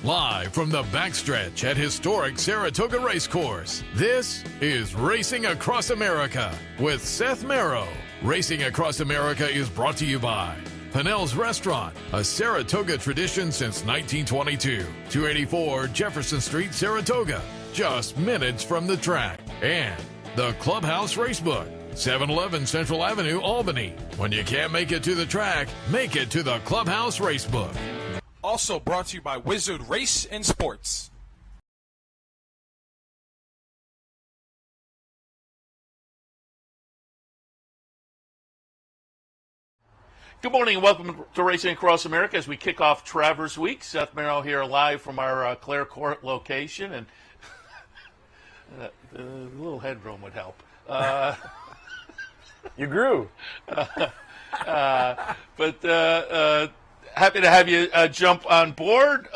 Live from the backstretch at historic Saratoga Race Course, this is Racing Across America with Seth Merrow. Racing Across America is brought to you by Pinnell's Restaurant, a Saratoga tradition since 1922. 284 Jefferson Street, Saratoga, just minutes from the track. And the Clubhouse Racebook, 711 Central Avenue, Albany. When you can't make it to the track, make it to the Clubhouse Racebook. Also brought to you by Wizard Race and Sports. Good morning and welcome to Racing Across America as we kick off Travers Week. Seth Merrow here live from our Clare Court location, and a little headroom would help. You grew. Happy to have you jump on board.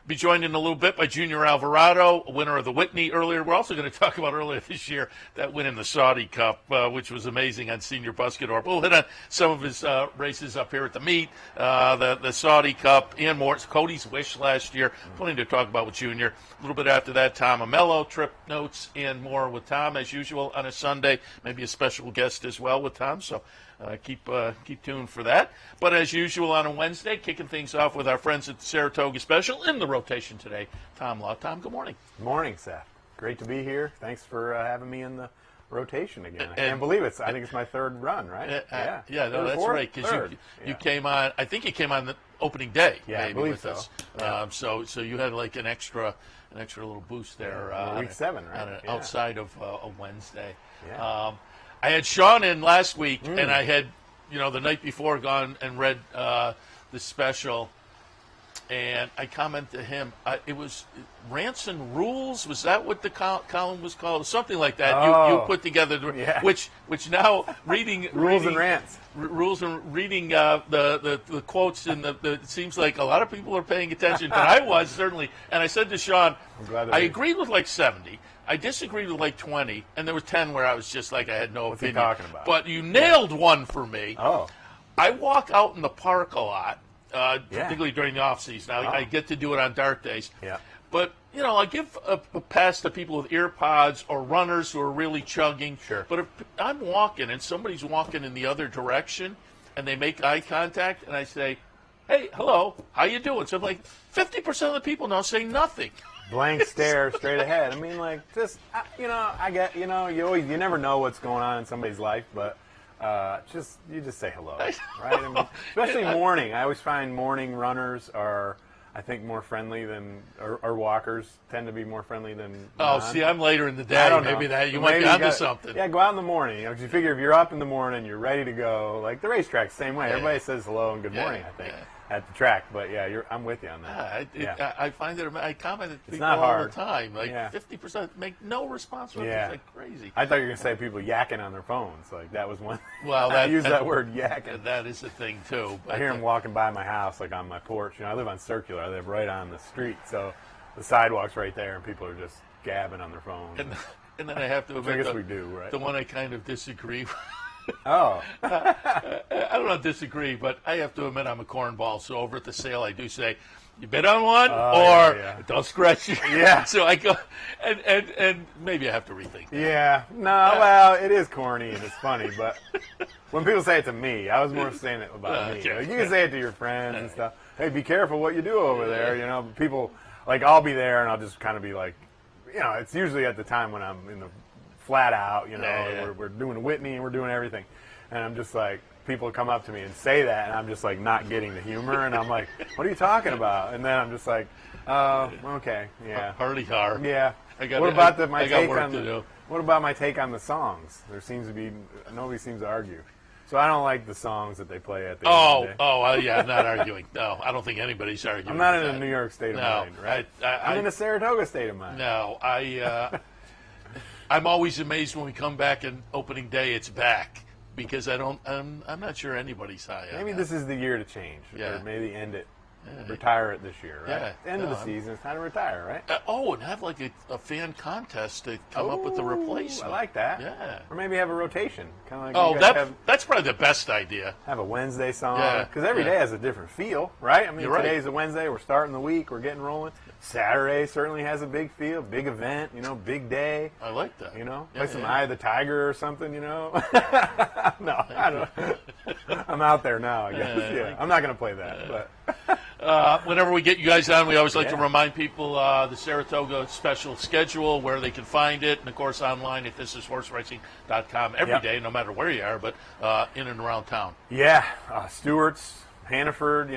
Be joined in a little bit by Junior Alvarado, winner of the Whitney earlier. We're also going to talk about earlier this year that win in the Saudi Cup, which was amazing on Senior Buscador. We'll hit on some of his races up here at the meet, the Saudi Cup, and more. It's Cody's Wish last year. Plenty to talk about with Junior. A little bit after that, Tom Amello, trip notes, and more with Tom as usual on a Sunday. Maybe a special guest as well with Tom. So keep tuned for that. But as usual on a Wednesday, kicking things off with our friends at the Saratoga Special in the rotation today. Tom Law. Tom, good morning. Good morning, Seth. Great to be here. Thanks for having me in the rotation again. I can't believe it. I think it's my third run, right? No, that's right. Because you came on. I think you came on the opening day. Yeah, maybe I believe with so. us. Yeah. So you had like an extra little boost there. Week 7, right? Outside of a Wednesday. Yeah. I had Sean in last week, and I had, the night before gone and read the special, and I commented to him, it was Rants and Rules, was that what the column was called? Something like that. You put together, which now reading Rules and Rants. Rules and reading the quotes, and it seems like a lot of people are paying attention, but I was certainly, and I said to Sean, I agreed with like 70. I disagreed with like 20, and there was 10 where I was just like I had no opinion. What's he talking about? But you nailed one for me. Oh. I walk out in the park a lot, particularly during the off season. I get to do it on dart days. Yeah. But, I give a pass to people with ear pods or runners who are really chugging. Sure. But if I'm walking and somebody's walking in the other direction and they make eye contact and I say, hey, hello, how you doing? So like 50% of the people now say nothing. Blank stare straight ahead. I mean, like, just, I get, you never know what's going on in somebody's life, but you just say hello, right? I mean, especially morning. I always find morning runners are, I think, more friendly than, or walkers tend to be more friendly than see, I'm later in the day. I don't Maybe know. that you might be onto something. Yeah, go out in the morning. Because you figure if you're up in the morning, you're ready to go. Like the racetrack's the same way. Everybody says hello and good morning, I think, at the track. But I'm with you on that. I find that I comment at people not all hard. the time. Like 50% make no response. It's like crazy. I thought you were going to say people yakking on their phones. Like that was one. Well, I use that word yakking. That is a thing too. But I hear them walking by my house, like on my porch. I live on Circular. I live right on the street, so the sidewalk's right there, and people are just gabbing on their phones. And then I have to admit, I guess we do, right? The one I kind of disagree with. Oh. I don't know, disagree, but I have to admit I'm a cornball. So over at the sale, I do say, you bid on one, don't scratch your. Yeah. So I go, and maybe I have to rethink that. Yeah. No, well, it is corny and it's funny, but when people say it to me, I was more saying it about me. Okay. Like, you can say it to your friends and stuff. Hey, be careful what you do over there, But people, like, I'll be there and I'll just kind of be like, it's usually at the time when I'm in the flat out, we're doing Whitney and we're doing everything. And I'm just like, people come up to me and say that, and I'm just like not getting the humor, and I'm like, what are you talking about? And then I'm just like, okay, yeah. Hardy hard. Yeah. What about my take on the songs? There seems to be, nobody seems to argue. So I don't like the songs that they play at the end of the day. I'm not arguing. No, I don't think anybody's arguing. I'm not in a New York state of mind, right? I'm in a Saratoga state of mind. No, I'm always amazed when we come back and opening day it's back because I'm not sure anybody's high on Maybe that. this is the year to change. Yeah. Or maybe end it retire it this year, right? Yeah. End of the season, it's time to retire, right? And have like a fan contest to come up with a replacement. I like that. Yeah. Or maybe have a rotation, kind of like that's probably the best idea. have a Wednesday song, Yeah. because every day has a different feel, right? I mean, You're right. today's a Wednesday, we're starting the week, we're getting rolling. Saturday certainly has a big feel, big event, big day. I like that. Play some Eye of the Tiger or something, No, I don't. I'm out there now, I guess. Yeah, I'm not going to play that, but Whenever we get you guys on, we always like to remind people the Saratoga Special schedule, where they can find it, and of course online at thishorseracing.com every day, no matter where you are, but in and around town. yeah, Stewart's, Hannaford,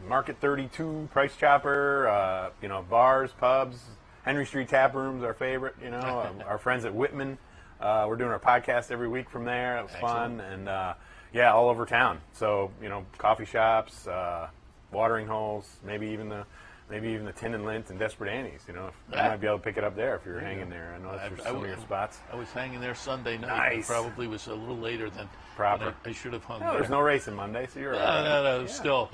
Market 32, Price Chopper, bars, pubs, Henry Street Tap Room's our favorite, our friends at Whitman. We're doing our podcast every week from there. It was fun, and all over town. So, coffee shops, watering holes, maybe even the Tin and Lint and Desperate Annie's. You might be able to pick it up there if you're hanging there. I know that's some of your spots. I was hanging there Sunday night. Nice. It probably was a little later than Proper. I should have hung there. There's no racing Monday, so you're all right. No, it was still.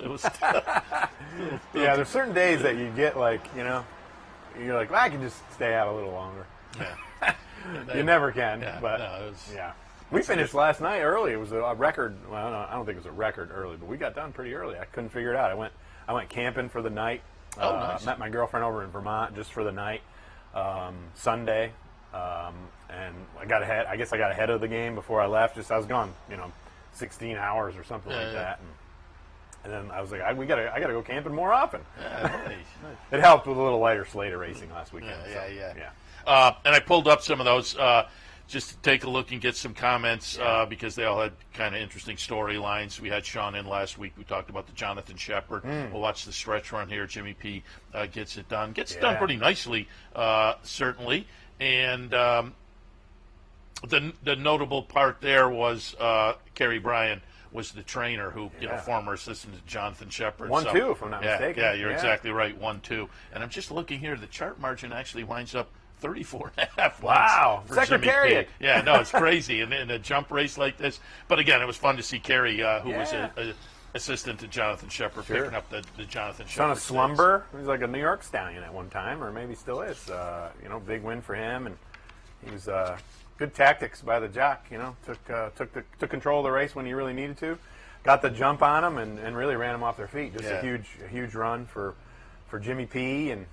Yeah, there's certain days that you get you're like, well, I can just stay out a little longer. Yeah. You never can, but it was, we finished last night early. It was a record. Well, no, I don't think it was a record early, but we got done pretty early. I couldn't figure it out. I went camping for the night. Nice. Met my girlfriend over in Vermont just for the night. Sunday, and I got ahead. I guess I got ahead of the game before I left. I was gone, 16 hours or something like that. And then I was like, I gotta go camping more often. Yeah, nice. It helped with a little lighter slate of racing last weekend. And I pulled up some of those just to take a look and get some comments because they all had kind of interesting storylines. We had Sean in last week. We talked about the Jonathan Shepard. We'll watch the stretch run here. Jimmy P gets it done. Gets it done pretty nicely, certainly. And the notable part there was Kerry Bryan was the trainer who, former assistant to Jonathan Shepard. 1-2, if I'm not mistaken. Yeah, you're exactly right, 1-2. And I'm just looking here. The chart margin actually winds up 34.5. Wow, for Secretariat. Jimmy P. Yeah, no, it's crazy in a jump race like this. But again, it was fun to see Kerry, who was an assistant to Jonathan Shepard, picking up the Jonathan Shepard. Son of Slumber. He was like a New York stallion at one time, or maybe still is. Big win for him, and he was good tactics by the jock. Took control of the race when he really needed to, got the jump on him, and really ran him off their feet. Just a huge run for Jimmy P, and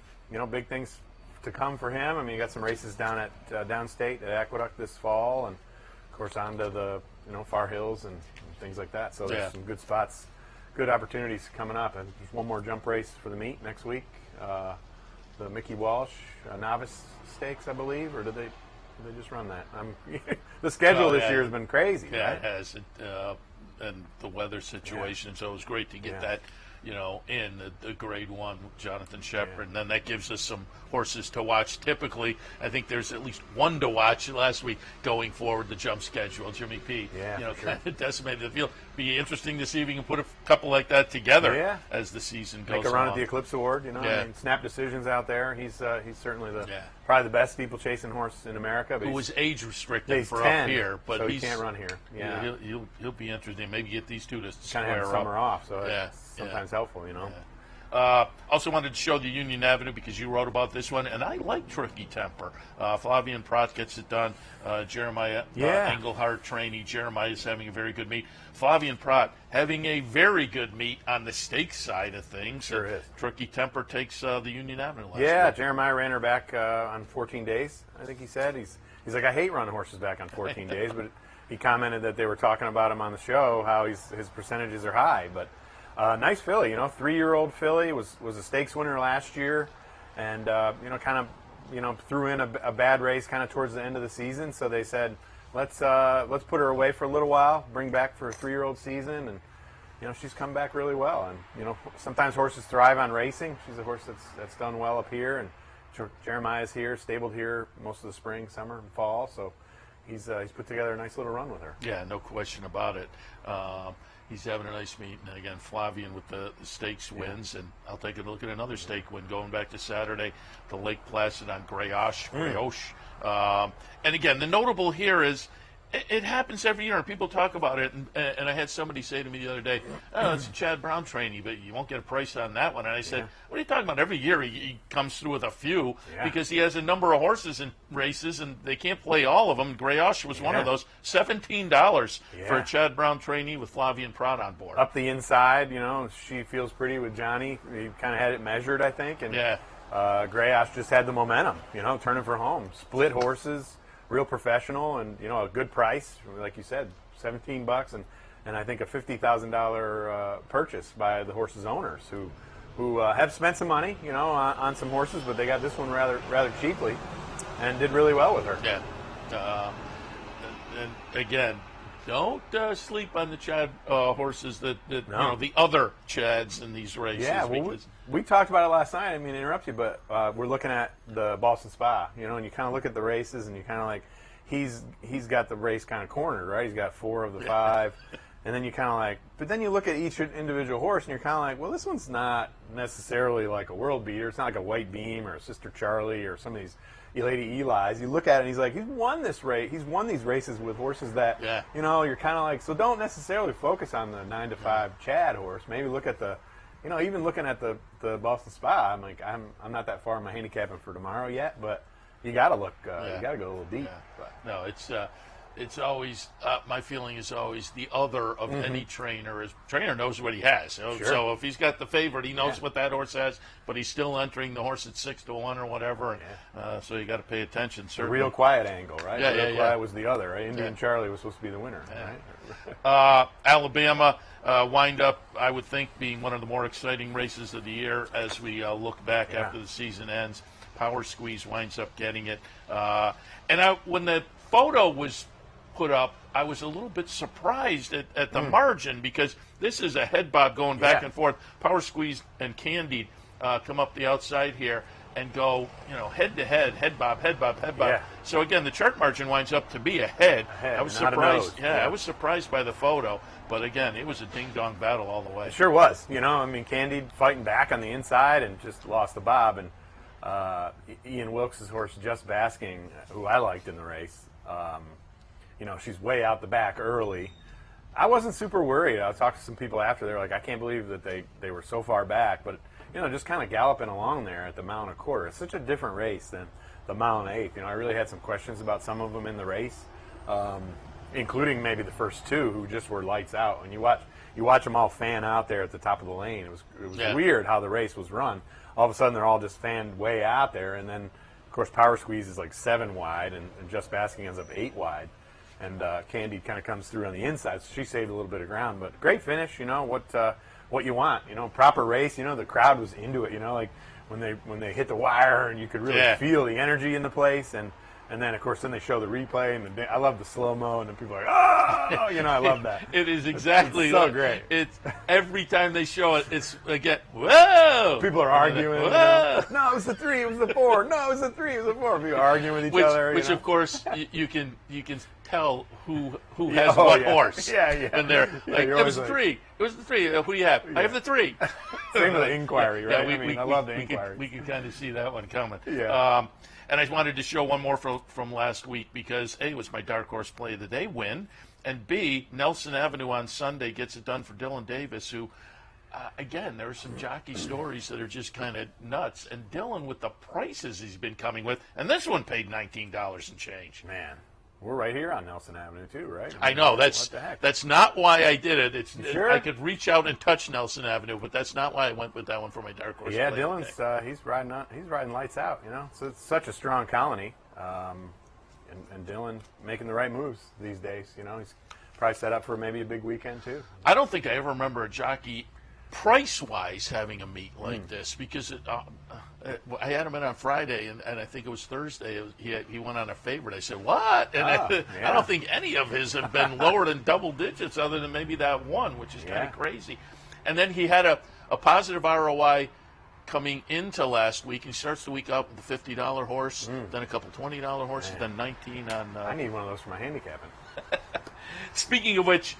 big things to come for him. I mean, you got some races down at downstate at Aqueduct this fall, and of course onto the Far Hills and things like that. So there's some good spots, good opportunities coming up. And there's one more jump race for the meet next week. The Mickey Walsh novice stakes, I believe, or did they just run that? The schedule this year has been crazy. Yeah, right? it has. And the weather situation, so it was great to get that, in the Grade 1 Jonathan Shepard. And then that gives us some horses to watch. Typically, I think there's at least one to watch last week going forward, the jump schedule. Jimmy P, kind of decimated the field. Be interesting to see if we can put a couple like that together as the season goes on. Make a run at the Eclipse Award, I mean, Snap Decision's out there. He's certainly probably the best steeplechasing horse in America. But who was age restricted for 10, up here, but so he can't run here. Yeah, he'll be interesting. Maybe get these two to kind of have square summer up. off, so it's sometimes helpful, Also wanted to show the Union Avenue because you wrote about this one, and I like Tricky Temper. Flavian Prat gets it done. Jeremiah Engelhardt trainee. Jeremiah is having a very good meet. Flavian Prat having a very good meet on the stakes side of things. Sure is. Tricky Temper takes the Union Avenue last week. Jeremiah ran her back on 14 days, I think he said. He's like, I hate running horses back on 14 days, but he commented that they were talking about him on the show, how his percentages are high. But nice filly, 3-year-old filly, was a stakes winner last year, and threw in a bad race kind of towards the end of the season. So they said, let's put her away for a little while, bring back for a 3-year-old season, and she's come back really well. And sometimes horses thrive on racing. She's a horse that's done well up here, and Jeremiah's here, stabled here most of the spring, summer, and fall. So he's put together a nice little run with her. Yeah, no question about it. He's having a nice meet, and again, Flavian with the stakes wins, and I'll take a look at another stake win going back to Saturday, the Lake Placid on Grayosh. And again, the notable here is It happens every year, and people talk about it. And I had somebody say to me the other day, "Oh, it's a Chad Brown trainee, but you won't get a price on that one." And I said, "What are you talking about? Every year he comes through with a few because he has a number of horses in races, and they can't play all of them." Greyosh was one of those. $17 for a Chad Brown trainee with Flavian Prot on board. Up the inside, she feels pretty with Johnny. He kind of had it measured, I think, and Greyosh just had the momentum. Turning for home, split horses. Real professional and a good price, like you said, $17 and I think a $50,000 purchase by the horse's owners who have spent some money on some horses, but they got this one rather cheaply and did really well with her. Yeah, and again, don't sleep on the Chad horses that the other Chads in these races. Yeah, well, we talked about it last night. I mean, to interrupt you, but we're looking at the Boston Spa, and you kind of look at the races, and you kind of like, he's got the race kind of cornered, right? He's got 4 of the 5, and then you kind of like, but then you look at each individual horse, and you're kind of like, well, this one's not necessarily like a world beater. It's not like a White Beam or a Sister Charlie or some of these Lady Eli's. You look at it, and he's like, he's won this race. He's won these races with horses that, you're kind of like, so don't necessarily focus on the 9 to 5 Chad horse. Maybe look at the, even looking at the Boston Spa, I'm like, I'm not that far in my handicapping for tomorrow yet, but you got to look, you got to go a little deep. Yeah. No, it's always, my feeling is always the other of any trainer. Trainer knows what he has. So if he's got the favorite, he knows what that horse has, but he's still entering the horse at 6 to 1 or whatever. And, so you got to pay attention. The Real Quiet angle, right? Yeah, Real Quiet was the other, right? Indian Charlie was supposed to be the winner, right? Alabama wind up, I would think, being one of the more exciting races of the year as we look back after the season ends. Power Squeeze winds up getting it. And when the photo was put up, I was a little bit surprised at the margin because this is a head bob going back and forth. Power Squeeze and Candied come up the outside here and go, head to head bob. Yeah. So again, the chart margin winds up to be a head. I was surprised. I was surprised by the photo, but again, it was a ding dong battle all the way. It sure was. Candied fighting back on the inside and just lost the bob, and Ian Wilkes' horse Just Basking, who I liked in the race. She's way out the back early. I wasn't super worried. I talked to some people after. They're like, I can't believe that they were so far back. But, just kind of galloping along there at the mile and a quarter. It's such a different race than the mile and eighth. I really had some questions about some of them in the race, including maybe the first 2 who just were lights out. And you watch them all fan out there at the top of the lane. It was weird how the race was run. All of a sudden, they're all just fanned way out there. And then, of course, Power Squeeze is like 7 wide, and Just Basking ends up 8 wide. And Candy kind of comes through on the inside, so she saved a little bit of ground. But great finish, what you want, proper race. The crowd was into it, like when they hit the wire, and you could really feel the energy in the place. And then, of course, they show the replay, and I love the slow-mo, and then people are like, oh, I love that. It is exactly it's so great. It's every time they show it, it's again, whoa! People are arguing. Whoa! No, it was the 3, it was the 4. No, it was the 3, it was the 4. People are arguing with each other. Which of course, you can tell who has what horse. And they're like, it was the 3. It was the 3. Who do you have? I have the 3. Same with the inquiry, right? I love the inquiry. We can kind of see that one coming. Yeah. And I wanted to show one more from last week because A, it was my dark horse play of the day win, and B, Nelson Avenue on Sunday gets it done for Dylan Davis, who, again, there are some jockey stories that are just kind of nuts. And Dylan, with the prices he's been coming with, and this one paid $19 and change. Man, we're right here on Nelson Avenue too, right? I know that's not why I did it. It's sure? I could reach out and touch Nelson Avenue, but that's not why I went with that one for my dark horse. Yeah, Dylan's he's riding lights out. So it's such a strong colony, and Dylan making the right moves these days. He's probably set up for maybe a big weekend too. I don't think I ever remember a jockey price-wise having a meet like this because I had him in on Friday, and I think it was Thursday. He went on a favorite. I said, what? And I don't think any of his have been lower than double digits other than maybe that one, which is kind of crazy. And then he had a positive ROI coming into last week. He starts the week out with the $50 horse, then a couple $20 horses, then 19 on... I need one of those for my handicapping. Speaking of which,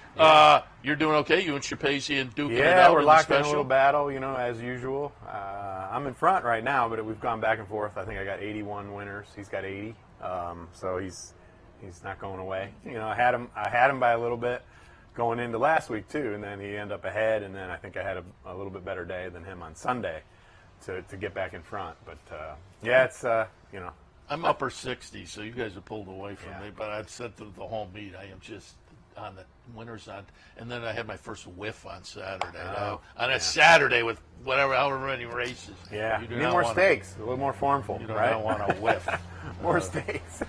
you're doing okay? You and Shapazy and Duke. Yeah, we're locked in a little battle, as usual. I'm in front right now, but we've gone back and forth. I think I got 81 winners. He's got 80. So he's He's not going away. You know, I had him by a little bit going into last week too, and then he ended up ahead, and then I think I had a little bit better day than him on Sunday to get back in front. But yeah, it's you know. I'm upper 60s, so you guys have pulled away from me. But I've said to the whole meet, I am just on the winners on. And then I had my first whiff on Saturday. On a Saturday with however many races. Yeah, you need more stakes, a little more formful, you don't right? want to whiff. More stakes.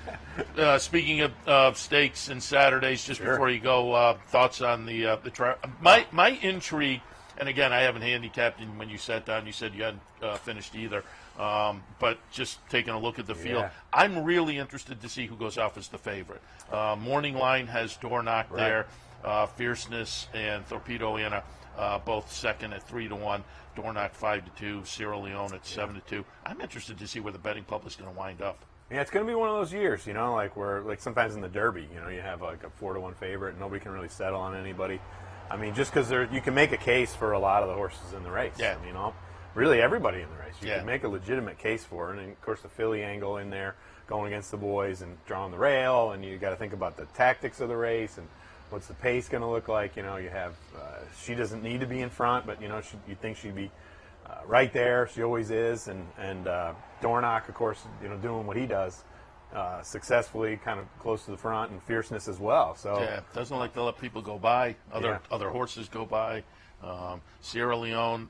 Speaking of stakes and Saturdays, just before you go, thoughts on the track. My intrigue, and again, I haven't handicapped, and when you sat down, you said you hadn't finished either. But just taking a look at the field, I'm really interested to see who goes off as the favorite. Morning Line has Dornoch there, Fierceness and Torpedo Anna both second at 3-1, Dornoch 5-2, Sierra Leone at 7-2. I'm interested to see where the betting public's going to wind up. Yeah, it's going to be one of those years, you know, like where like sometimes in the Derby, you know, you have like a 4-1 favorite, and nobody can really settle on anybody. I mean, just because you can make a case for a lot of the horses in the race. Yeah. I mean, really everybody in the race. You can make a legitimate case for it. And, of course, the filly angle in there going against the boys and drawing the rail. And you got to think about the tactics of the race and what's the pace going to look like. You know, you have she doesn't need to be in front, but, you know, you think she'd be right there. She always is. And Dornoch, of course, you know, doing what he does successfully, kind of close to the front, and Fierceness as well. So doesn't like to let people go by. Other horses go by. Sierra Leone.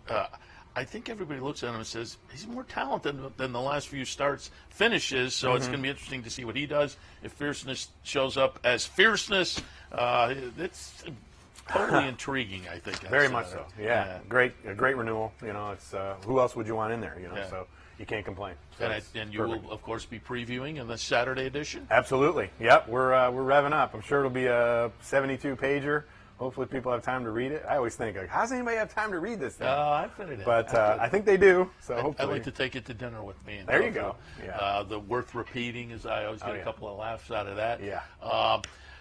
I think everybody looks at him and says he's more talented than the last few finishes. So it's going to be interesting to see what he does. If Fierceness shows up as Fierceness, it's totally intriguing. I think very much so. Yeah, a great renewal. You know, it's who else would you want in there? You know, so you can't complain. So and you will of course be previewing in the Saturday edition. Absolutely. Yep, we're revving up. I'm sure it'll be a 72 pager. Hopefully people have time to read it. I always think, like, how does anybody have time to read this thing? I fit it in. But I think they do. So hopefully. I'd like to take it to dinner with me. And there you go. Yeah. The worth repeating is I always get a couple of laughs out of that. Yeah.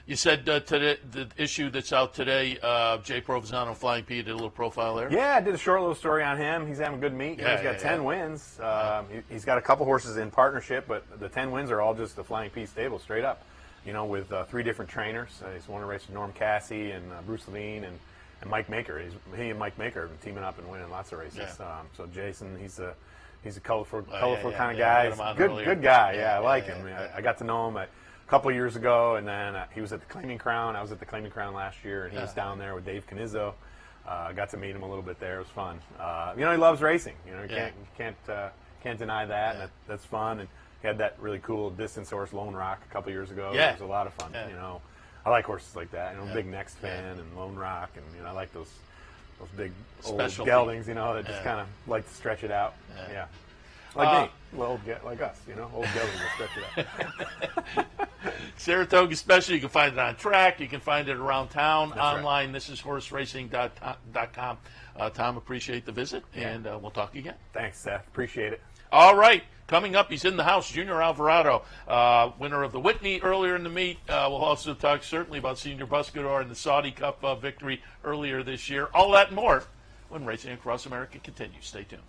You said today, the issue that's out today, Jay Provenzano, Flying P, did a little profile there. Yeah, I did a short little story on him. He's having a good meet. He's got 10 wins. He's got a couple horses in partnership, but the 10 wins are all just the Flying P stable, straight up. You know, with 3 different trainers. He's won a race with Norm Cassie and Bruce Levine and Mike Maker. He and Mike Maker have been teaming up and winning lots of races. Yeah. So Jason, he's a colorful kind of guy. Good guy. I like him. I got to know him a couple years ago, and then he was at the Claiming Crown. I was at the Claiming Crown last year, and he was down there with Dave Canizzo. I got to meet him a little bit there. It was fun. You know, he loves racing. You know, you can't deny that. And that's fun. And he had that really cool distance horse, Lone Rock, a couple years ago. It was a lot of fun. You know, I like horses like that. You know, I'm a big Next fan and Lone Rock, and you know, I like those big old geldings. You know, that just kind of like to stretch it out. Yeah. Like me, like us. You know, old geldings that stretch it out. Saratoga Special, you can find it on track. You can find it around town, online. Right. This is horseracing.com. Tom, appreciate the visit, and we'll talk again. Thanks, Seth. Appreciate it. All right. Coming up, he's in the house, Junior Alvarado, winner of the Whitney earlier in the meet. We'll also talk certainly about Senior Buscador and the Saudi Cup victory earlier this year. All that and more when Racing Across America continues. Stay tuned.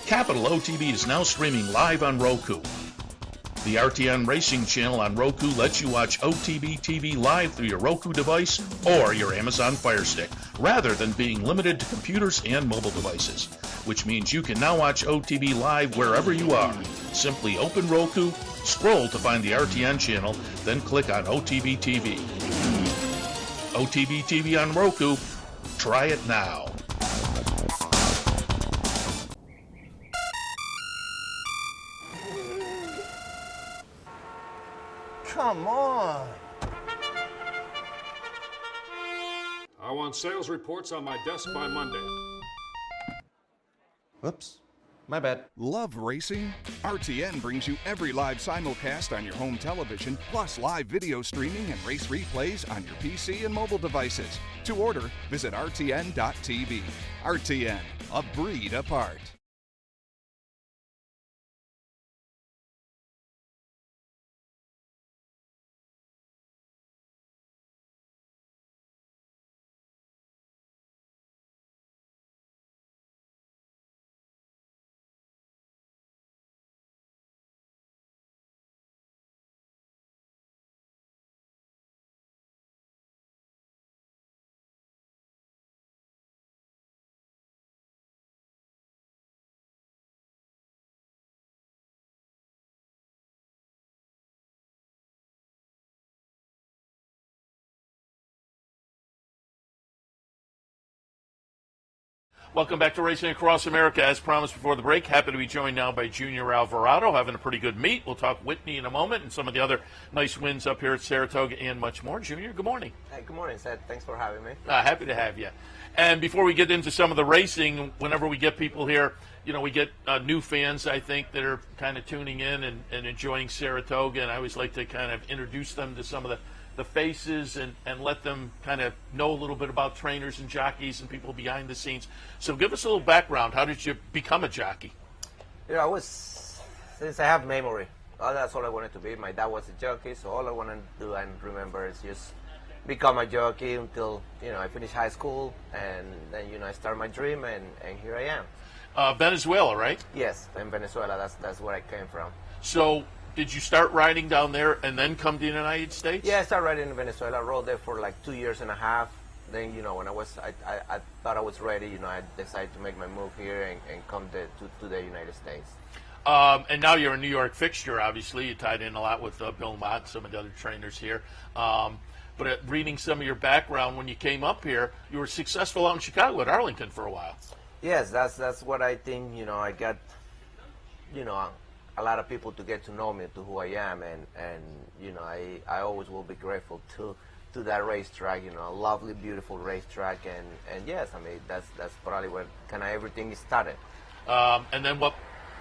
Capital OTB is now streaming live on Roku. The RTN Racing channel on Roku lets you watch OTB TV live through your Roku device or your Amazon Fire Stick, rather than being limited to computers and mobile devices, which means you can now watch OTB live wherever you are. Simply open Roku, scroll to find the RTN channel, then click on OTB TV. OTB TV on Roku. Try it now. Come on. I want sales reports on my desk by Monday. Whoops. My bad. Love racing? RTN brings you every live simulcast on your home television, plus live video streaming and race replays on your PC and mobile devices. To order, visit rtn.tv. RTN, a breed apart. Welcome back to Racing Across America. As promised before the break, happy to be joined now by Junior Alvarado, having a pretty good meet. We'll talk Whitney in a moment and some of the other nice wins up here at Saratoga and much more. Junior, good morning. Hey, good morning, Seth. Thanks for having me. Happy to have you. And before we get into some of the racing, whenever we get people here, we get new fans, I think, that are kind of tuning in and enjoying Saratoga, and I always like to kind of introduce them to some of the faces and let them kind of know a little bit about trainers and jockeys and people behind the scenes. So give us a little background. How did you become a jockey? Since I have memory, that's all I wanted to be. My dad was a jockey, so all I wanted to do and remember is just become a jockey until, I finished high school, and then, I started my dream, and here I am. Venezuela, right? Yes, in Venezuela. That's where I came from. So did you start riding down there and then come to the United States? Yeah, I started riding in Venezuela. I rode there for like 2 years and a half. Then, when I thought I was ready, I decided to make my move here and come to the United States. And now you're a New York fixture, obviously. You tied in a lot with Bill Mott and some of the other trainers here. But reading some of your background, when you came up here, you were successful out in Chicago at Arlington for a while. Yes, that's what I think. I got, a lot of people to get to know me, to who I am, and I always will be grateful to that racetrack. A lovely, beautiful racetrack, and yes, I mean that's probably where kind of everything started. And then what,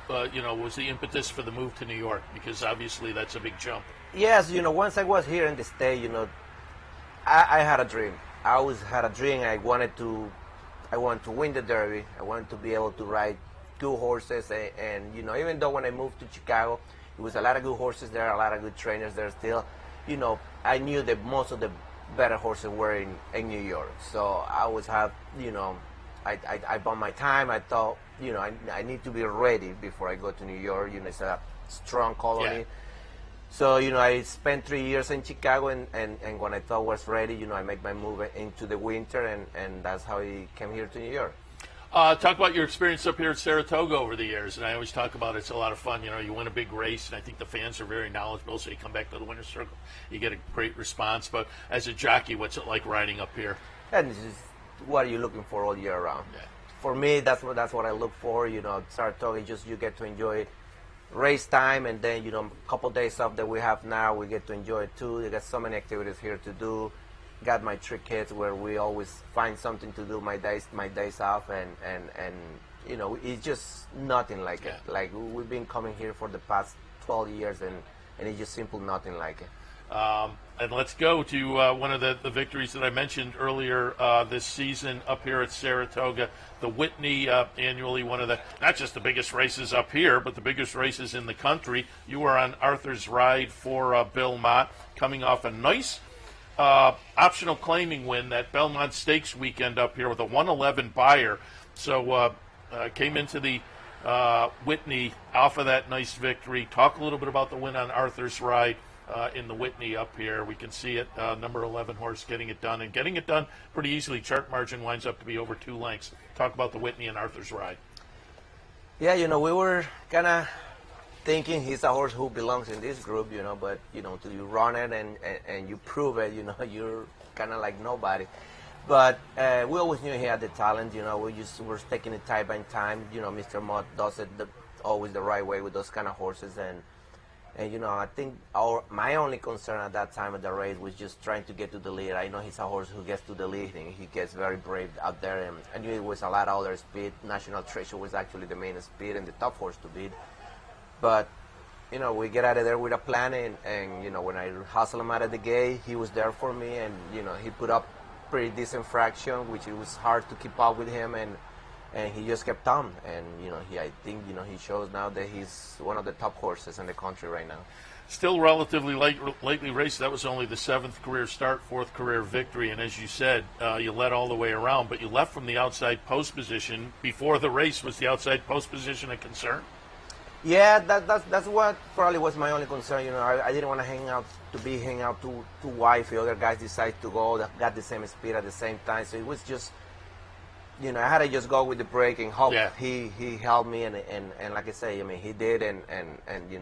was the impetus for the move to New York? Because obviously that's a big jump. Yes, once I was here in the state, I had a dream. I always had a dream. I wanted to win the Derby. I wanted to be able to ride good horses, and even though when I moved to Chicago, it was a lot of good horses there, a lot of good trainers there still, I knew that most of the better horses were in New York. So I always have, I bought my time. I thought, I need to be ready before I go to New York. It's a strong colony. Yeah. So, I spent 3 years in Chicago, and when I thought was ready, I made my move into the winter, and that's how I came here to New York. Talk about your experience up here at Saratoga over the years, and I always talk about it's a lot of fun. You win a big race, and I think the fans are very knowledgeable, so you come back to the winner's circle, you get a great response. But as a jockey, what's it like riding up here? And this is what are you looking for all year round? Yeah. For me, that's what I look for. Saratoga, you get to enjoy race time, and then a couple days off that we have now, we get to enjoy it too. They got so many activities here to do. Got my 3 kids where we always find something to do my days off, and it's just nothing like it. Like we've been coming here for the past 12 years, and it's just simple nothing like it. And let's go to one of the victories that I mentioned earlier this season up here at Saratoga, the Whitney annually, one of the, not just the biggest races up here, but the biggest races in the country. You were on Arthur's Ride for Bill Mott, coming off a nice optional claiming win that Belmont Stakes weekend up here with a 111 buyer. So came into the Whitney off of that nice victory. Talk a little bit about the win on Arthur's Ride in the Whitney up here. We can see it, number 11 horse getting it done, and getting it done pretty easily. Chart margin winds up to be over 2 lengths. Talk about the Whitney and Arthur's Ride. Yeah, we were kind of thinking he's a horse who belongs in this group, but, till you run it and you prove it, you're kind of like nobody. But we always knew he had the talent, we just were taking it time by time. Mr. Mott does it always the right way with those kind of horses, and And I think my only concern at that time of the race was just trying to get to the lead. I know he's a horse who gets to the lead, and he gets very brave out there. And I knew it was a lot of other speed. National Treasure was actually the main speed and the top horse to beat. But we get out of there with a plan, and when I hustled him out of the gate, he was there for me, and he put up pretty decent fraction, which it was hard to keep up with him, and he just kept on, and I think he shows now that he's one of the top horses in the country right now. Still relatively lately raced. That was only the 7th career start, 4th career victory, and as you said, you led all the way around, but you left from the outside post position before the race. Was the outside post position a concern? Yeah, that's what probably was my only concern. I didn't want to hang out too wide. If the other guys decide to go, that got the same speed at the same time. So it was just, I had to just go with the break and hope he helped me. And like I say, he did. And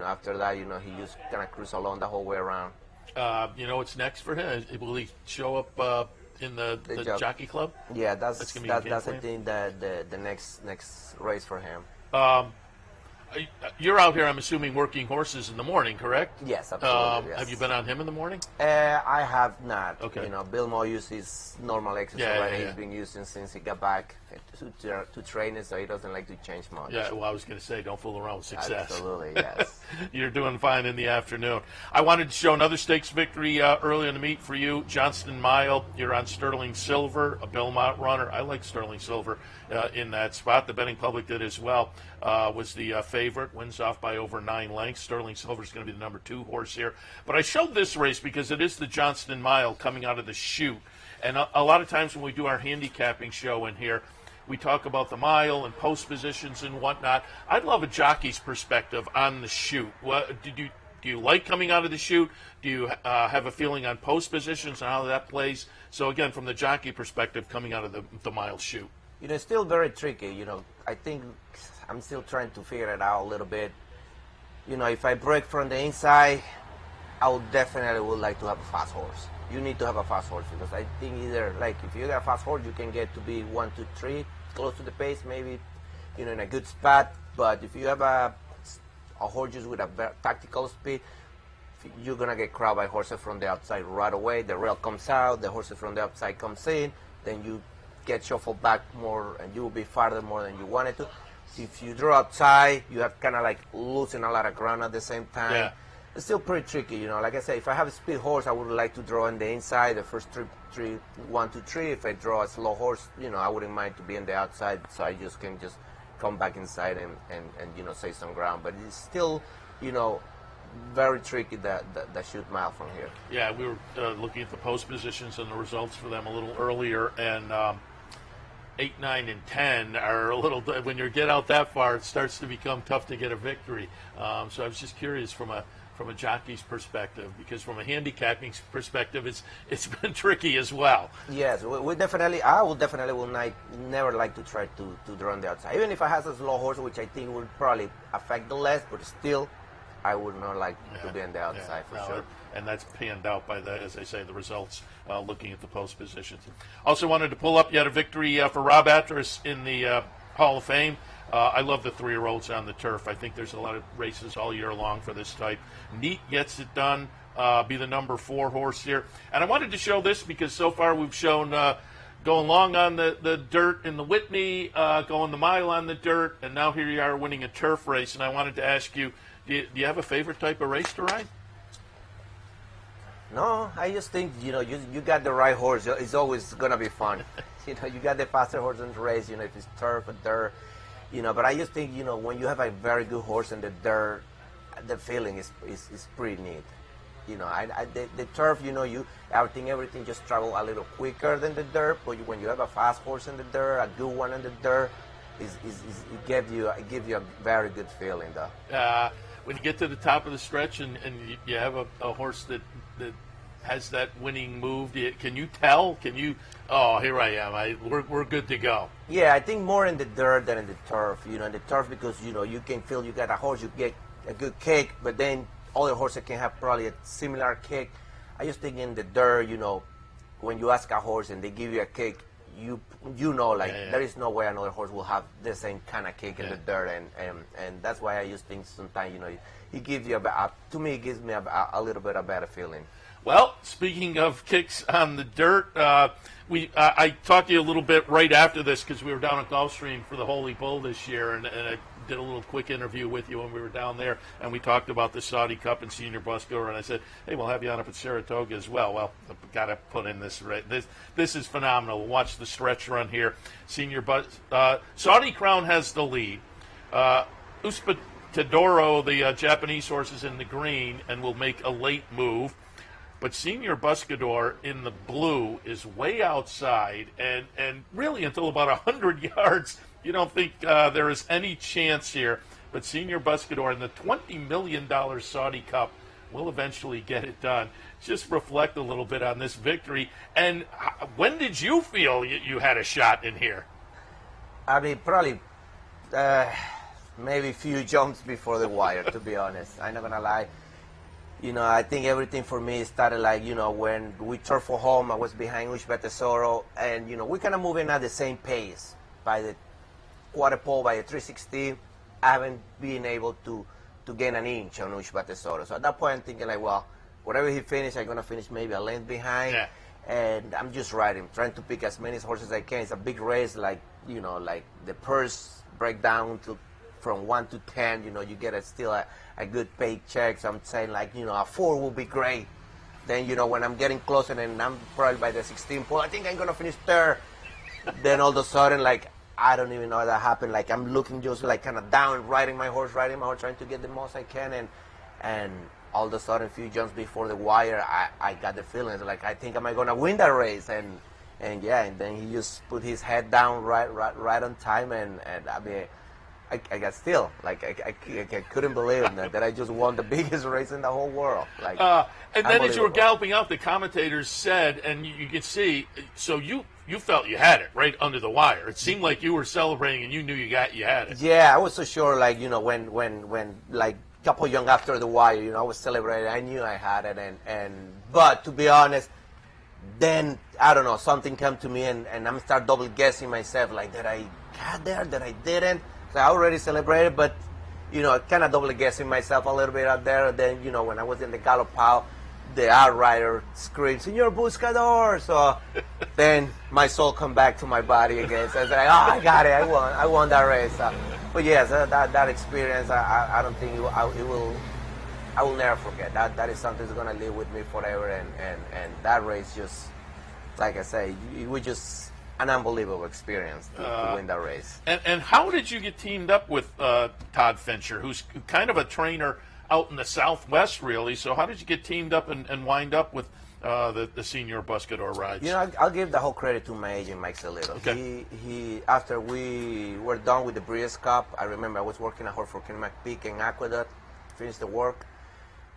after that, he just kind of cruised along the whole way around. What's next for him? Will he show up in the jockey club? Yeah, that's I think the next race for him. You're out here, I'm assuming, working horses in the morning, correct? Yes, absolutely. Yes. Have you been on him in the morning? I have not. Okay. Bill Moore uses his normal exercise that he's been using since he got back to training, so he doesn't like to change much. Yeah, well, I was going to say, don't fool around with success. Absolutely, yes. You're doing fine in the afternoon. I wanted to show another stakes victory early in the meet for you. Johnston Mile, you're on Sterling Silver, a Belmont runner. I like Sterling Silver in that spot. The betting public did as well. Was the favorite, wins off by over 9 lengths. Sterling Silver is going to be the number 2 horse here. But I showed this race because it is the Johnston Mile coming out of the chute. And a lot of times when we do our handicapping show in here, we talk about the mile and post positions and whatnot. I'd love a jockey's perspective on the chute. Do you like coming out of the chute? Do you have a feeling on post positions and how that plays? So again, from the jockey perspective, coming out of the mile chute. It's still very tricky. I think I'm still trying to figure it out a little bit. If I break from the inside, I would like to have a fast horse. You need to have a fast horse because I think either, like, if you have a fast horse, you can get to be 1, 2, 3, close to the pace, maybe, in a good spot. But if you have a horse just with a tactical speed, you're going to get crowded by horses from the outside right away. The rail comes out, the horses from the outside comes in, then you get shuffled back more and you will be farther more than you wanted to. If you draw outside, you have kind of like losing a lot of ground at the same time. Yeah. It's still pretty tricky, Like I say, if I have a speed horse, I would like to draw in the inside, the first 1, 2, 3. If I draw a slow horse, I wouldn't mind to be on the outside, so I just can just come back inside and save some ground. But it's still, very tricky the chute mile from here. Yeah, we were looking at the post positions and the results for them a little earlier, and 8, 9, and 10 are a little. When you get out that far, it starts to become tough to get a victory. So I was just curious from a jockey's perspective, because from a handicapping perspective, it's been tricky as well. Yes, I will definitely never like to try to draw on the outside, even if I have a slow horse, which I think would probably affect the less, but still, I would not like to be on the outside for sure. And that's panned out by as I say, the results looking at the post positions. Also wanted to pull up, you had a victory for Rob Atras in the Hall of Fame. I love the 3-year-olds on the turf. I think there's a lot of races all year long for this type. Neat gets it done, be the number 4 horse here. And I wanted to show this because so far we've shown going long on the dirt in the Whitney, going the mile on the dirt, and now here you are winning a turf race. And I wanted to ask you, do you have a favorite type of race to ride? No, I just think, you got the right horse. It's always going to be fun. You got the faster horse in the race, if it's turf or dirt. But I just think, when you have a very good horse in the dirt, the feeling is pretty neat. The turf, I think everything just travel a little quicker than the dirt. But when you have a fast horse in the dirt, a good one in the dirt, it gives you a very good feeling, though. When you get to the top of the stretch and you have a horse that has that winning move, can you tell? Oh, here I am. We're good to go. Yeah, I think more in the dirt than in the turf. In the turf because, you can feel you got a horse, you get a good kick, but then other horses can have probably a similar kick. I just think in the dirt, when you ask a horse and they give you a kick, you know, like there is no way another horse will have the same kind of kick in the dirt, and that's why I just think sometimes, you know, he gives you to me, it gives me a little bit of better feeling. Well, speaking of kicks on the dirt, I talked to you a little bit right after this because we were down at Gulfstream for the Holy Bull this year, and I did a little quick interview with you when we were down there, and we talked about the Saudi Cup and Senior Busco, and I said, hey, we'll have you on up at Saratoga as well. Well, I've got to put in this. This is phenomenal. Watch the stretch run here. Saudi Crown has the lead. Uspatadoro, the Japanese horse, is in the green and will make a late move. But Senior Buscador in the blue is way outside, and really until about 100 yards, you don't think there is any chance here. But Senior Buscador in the $20 million Saudi Cup will eventually get it done. Just reflect a little bit on this victory. And when did you feel you had a shot in here? I mean, probably maybe a few jumps before the wire, to be honest. I'm not going to lie. You know, I think everything for me started like, you know, when we turned for home, I was behind Ushba Tesoro, and, you know, we kind of moving at the same pace. By the quarter pole, by the 360, I haven't been able to gain an inch on Ushba Tesoro. So at that point, I'm thinking like, well, whatever he finishes, I'm going to finish maybe a length behind. Yeah. And I'm just riding, trying to pick as many horses as I can. It's a big race, like, you know, like the purse break down from 1 to 10, you know, you get still a good paycheck. So I'm saying, like, you know, a 4 will be great. Then, you know, when I'm getting closer and I'm probably by the 16 pole, I think I'm going to finish third. Then all of a sudden, like, I don't even know that happened. Like, I'm looking just like kind of down, riding my horse, trying to get the most I can. And all of a sudden, a few jumps before the wire, I got the feeling like, I think, am I going to win that race? And then he just put his head down right on time. And I mean, I got still, like, I couldn't believe that I just won the biggest race in the whole world. Like, and then as you were galloping out, the commentators said, and you could see, so you felt you had it right under the wire. It seemed like you were celebrating and you knew you had it. Yeah, I was so sure, like, you know, when like a couple young after the wire, you know, I was celebrating. I knew I had it, but to be honest, then I don't know, something came to me and I'm start double guessing myself, like, did I get there? Did I didn't? So I already celebrated, but, you know, kind of double guessing myself a little bit out there. And then, you know, when I was in the gallop pile, the outrider screamed, "Señor Buscador!" So then my soul come back to my body again. So I was like, oh, I got it. I won that race. But yes, that experience, I don't think I will never forget. That is something that's going to live with me forever. And that race just, like I say, it was just an unbelievable experience to win that race. And how did you get teamed up with Todd Fincher, who's kind of a trainer out in the Southwest, really? So how did you get teamed up and wind up with the Senior Buscador rides? You know, I'll give the whole credit to my agent, Mike Celito. Okay. He after we were done with the Breeders' Cup, I remember I was working a horse for Kenny McPeak in Aqueduct, finished the work,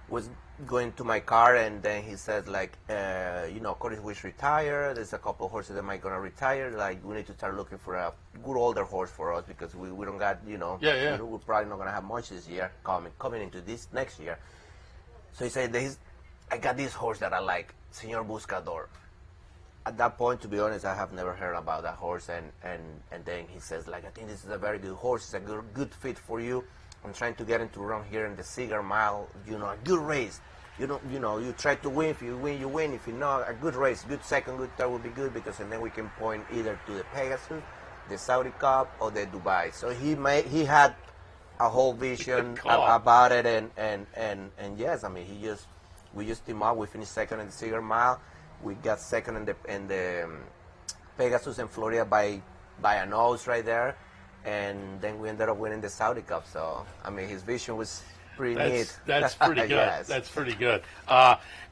was going to my car, and then he said, like, you know, Curtis Wish retired. There's a couple of horses that might gonna retire. Like, we need to start looking for a good older horse for us because we don't got, you know, we're probably not gonna have much this year coming into this next year. So he said, I got this horse that I like, Señor Buscador. At that point, to be honest, I have never heard about that horse, and then he says, like, I think this is a very good horse. It's a good fit for you. I'm trying to get him to run here in the Cigar Mile, you know, a good race. You try to win. If you win, you win. If you not, a good race, good second, good third would be good because then we can point either to the Pegasus, the Saudi Cup, or the Dubai. So he had a whole vision about it, and yes, I mean, we just teamed up. We finished second in the Cigar Mile. We got second in the Pegasus in Florida by a nose right there. And then we ended up winning the Saudi Cup. So, I mean, his vision was pretty neat. That's pretty good. Yes. That's pretty good.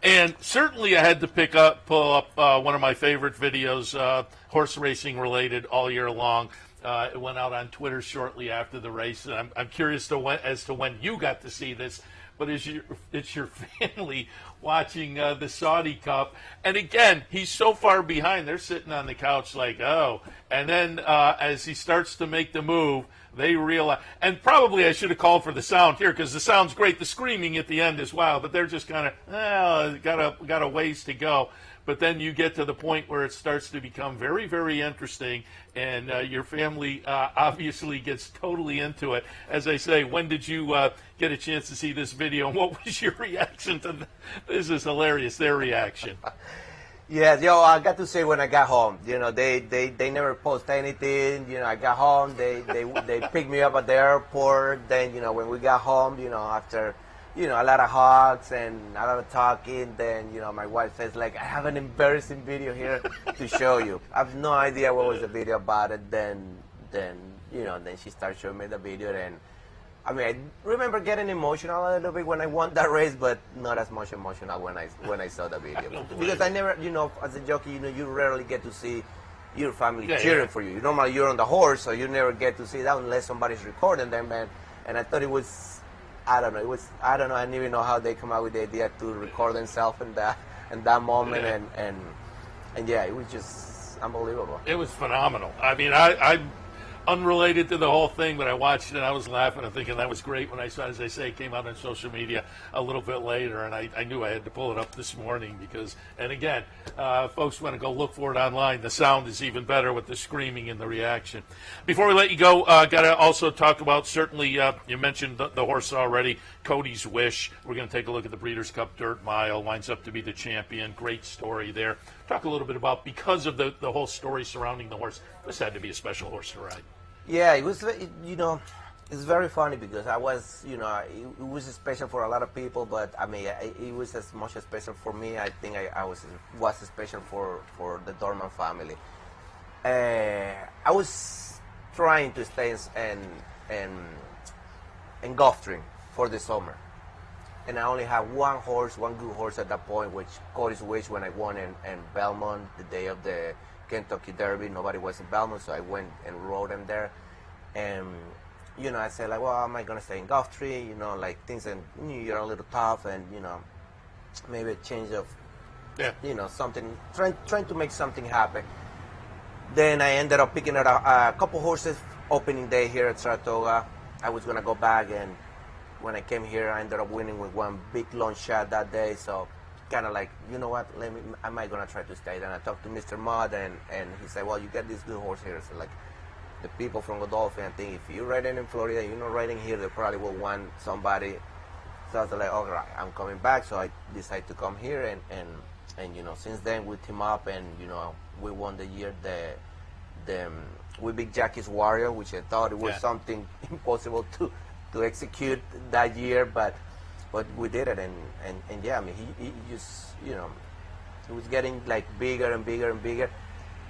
And certainly I had to pull up one of my favorite videos, horse racing related all year long. It went out on Twitter shortly after the race. And I'm curious as to when you got to see this. But it's your family watching the Saudi Cup. And again, he's so far behind. They're sitting on the couch like, oh. And then as he starts to make the move, they realize. And probably I should have called for the sound here because the sound's great. The screaming at the end is wild. But they're just kind of, got a ways to go. but then you get to the point where it starts to become very, very interesting, and your family obviously gets totally into it. As I say, when did you get a chance to see this video, and what was your reaction to this? Is hilarious, their reaction. Yes, I got to say when I got home, they never post anything. I got home, they picked me up at the airport. Then, when we got home, after, a lot of hugs and a lot of talking, then, my wife says, like, I have an embarrassing video here to show you. I have no idea what was the video about it. Then she started showing me the video, and I remember getting emotional a little bit when I won that race, but not as much emotional when I saw the video. Because I never, as a jockey, you rarely get to see your family cheering for you. Normally you're on the horse, so you never get to see that unless somebody's recording them, man. And I thought it was, I don't know, I didn't even know how they come out with the idea to record themselves in that moment, and yeah, it was just unbelievable. It was phenomenal. I unrelated to the whole thing, but I watched it and I was laughing and thinking that was great when I saw, as I say, it came out on social media a little bit later, and I knew I had to pull it up this morning because, and again, folks want to go look for it online. The sound is even better with the screaming and the reaction. Before we let you go, got to also talk about, certainly, you mentioned the horse already, Cody's Wish. We're going to take a look at the Breeders' Cup Dirt Mile, winds up to be the champion. Great story there. Talk a little bit about, because of the whole story surrounding the horse, this had to be a special horse to ride. Yeah, it was, it's very funny because I was, it was special for a lot of people, but it was as much special for me. I think I was special for the Dorman family. I was trying to stay in Gulfstream for the summer, and I only had one good horse at that point, which Cody's Wish, when I won in Belmont the day of the Kentucky Derby. Nobody was in Belmont, so I went and rode him there. And, I said, like, well, am I going to stay in Gulfstream? Like, things in New York are a little tough, and, maybe a change of, something, trying to make something happen. Then I ended up picking up a couple horses opening day here at Saratoga. I was going to go back, and when I came here, I ended up winning with one big long shot that day, so kind of like, you know what, am I going to try to stay? Then I talked to Mr. Mudd, and he said, well, you get this good horse here. So, like, the people from Godolphin, I think if you're riding in Florida, you're not riding here, they probably will want somebody. So I was like, all right, I'm coming back. So I decided to come here, and since then we team up, and, we won the year, we beat Jackie's Warrior, which I thought it was something impossible to execute that year, but we did it, and yeah, he just, it was getting like bigger and bigger and bigger,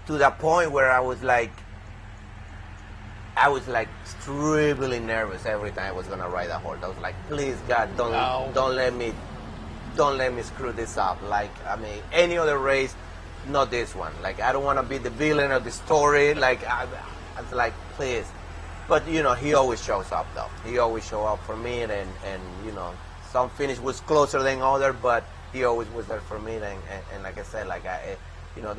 to the point where I was like extremely nervous every time I was gonna ride that horse. I was like, please God, don't let me screw this up. Like, any other race, not this one. Like, I don't want to be the villain of the story. Like, I was like, please. But he always shows up though. He always show up for me, and some finish was closer than other, but he always was there for me. And like I said, like that